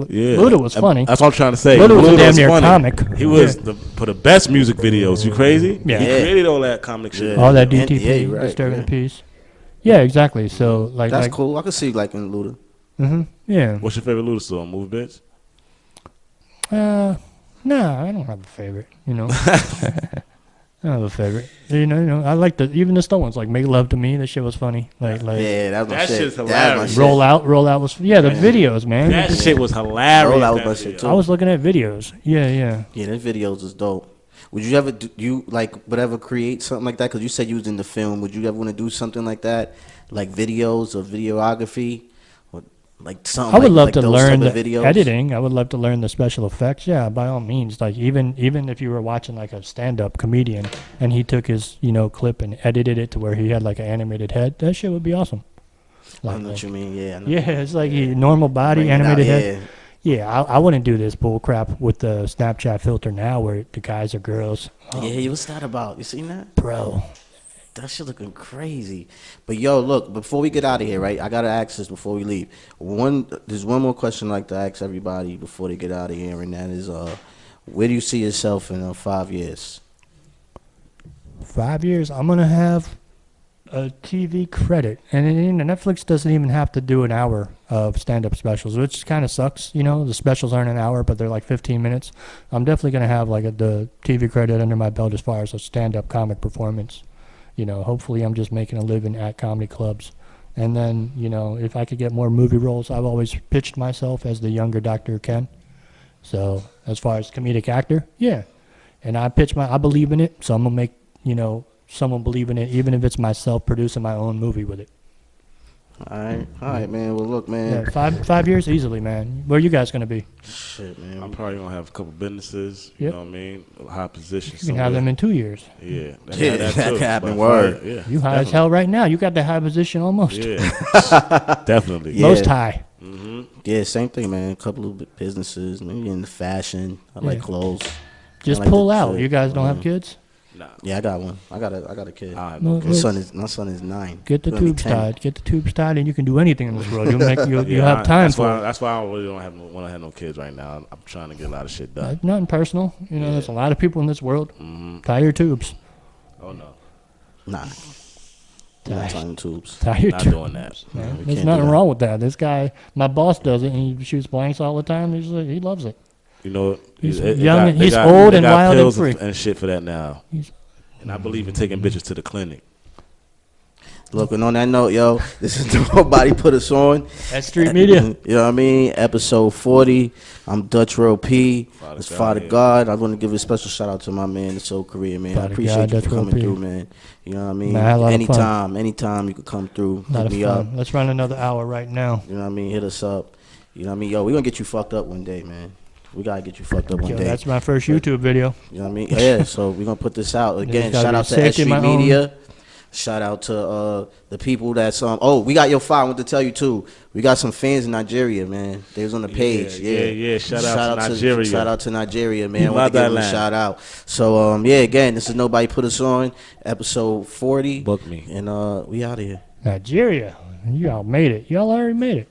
Yeah, Luda was funny. That's what I'm trying to say. Luda was a Luda damn near funny. comic. He was Yeah. for the best music videos. You crazy? Yeah. He Yeah. created all that comic shit. Yeah. All that And- DTP, yeah, you're right, Disturbing yeah. the Peace. Yeah, exactly. So like That's cool. I can see like in Luda. Yeah. What's your favorite Luda song? Move Bitch? Nah, I don't have a favorite. You know, I don't have a favorite. You know, I like even the Stone ones, like "Make Love to Me." That shit was funny. Like Yeah, that was my That shit. shit's That was hilarious. my shit. Roll out was the videos, man. That shit was hilarious. Roll Out was that my video. shit too. I was looking at videos. Yeah. Yeah, that videos is dope. Would you ever would ever create something like that? Because you said you was in the film. Would you ever want to do something like that, like videos or videography, or like something? I would love like to those learn type the of videos? editing. I would love to learn the special effects. Yeah, by all means. Like even if you were watching like a stand-up comedian and he took his clip and edited it to where he had like an animated head, that shit would be awesome. I know what you mean. Yeah. I know. Yeah, it's like normal body, Bring it out, animated head. yeah. Yeah, I wouldn't do this bull crap with the Snapchat filter now where the guys are girls. Oh, Yeah, what's that about? You seen that? bro. That shit looking crazy. But yo, look, before we get out of here, right? I gotta ask this before we leave. There's one more question I like to ask everybody before they get out of here, and that is, where do you see yourself in 5 years? 5 years, I'm gonna have a TV credit, and Netflix doesn't even have to do an hour of stand-up specials, which kind of sucks. The specials aren't an hour, but they're like 15 minutes. I'm definitely gonna have like the TV credit under my belt as far as a stand-up comic performance. Hopefully I'm just making a living at comedy clubs, and then if I could get more movie roles, I've always pitched myself as the younger Dr. Ken. So as far as comedic actor, yeah, and I believe in it, so I'm gonna make someone believe in it, even if it's myself producing my own movie with it. All right, man. Well, look, man. Yeah, 5 years easily, man. Where are you guys gonna be? Shit, man. I'm probably gonna have a couple businesses. You Yep. know what I mean? High positions. You can have them in 2 years. Yeah, Yeah, that too. can happen, But word. Yeah, You high as hell right now. You got the high position almost. Yeah, definitely. Yeah. Most high. Yeah, same thing, man. A couple of businesses, maybe in the fashion. I like Yeah. clothes. Just I like pull the out. shit. You guys don't have kids? Nah, Yeah, I got one. I got a kid. I have No, no no. kids. My son is 9. Get the He'll be tubes 10. tied. Get the tubes tied, and you can do anything in this world. You'll Yeah, have time that's for why, it. That's why I really don't want to have no kids right now. I'm trying to get a lot of shit done. Nothing personal. There's a lot of people in this world. Tie your tubes. Oh no, Nah. Tie, Not tying tubes. tie your not tubes. doing that. Man, we there's can't nothing do that. wrong with that. This guy, my boss does it, and he shoots blanks all the time. He loves it. You know, He's they young and- they he's old they and got wild and pills free. and shit for that now. And I believe in taking bitches to the clinic. Look, and on that note, yo, this is Nobody Put Us On. That's street media. You know what I mean? Episode 40. I'm Dutch Row P. Father It's God, Father yeah. God. I want to give a special shout out to my man, the Soul Korea, man. I Father appreciate God, you Dutch for Row coming P. through, man. You know what I mean? Man, I had a lot of fun. Anytime you could come through, A lot hit of me up. fun. Let's run another hour right now. You know what I mean? Hit us up. You know what I mean? Yo, we're going to get you fucked up one day, man. We got to get you fucked up one Yo, day. that's my first YouTube video. You know what I mean? Yeah, so we're going to put this out. Again, gotta shout be out to safety S Street of my own. Media. Shout out to the people that's we got your file. I want to tell you too. We got some fans in Nigeria, man. They was on the page. Yeah. Shout out to Nigeria. Shout out to Nigeria, man. We I want to love give that them a land. shout out. So again, this is Nobody Put Us On, episode 40. Book me. And we out of here. Nigeria. Y'all made it. Y'all already made it.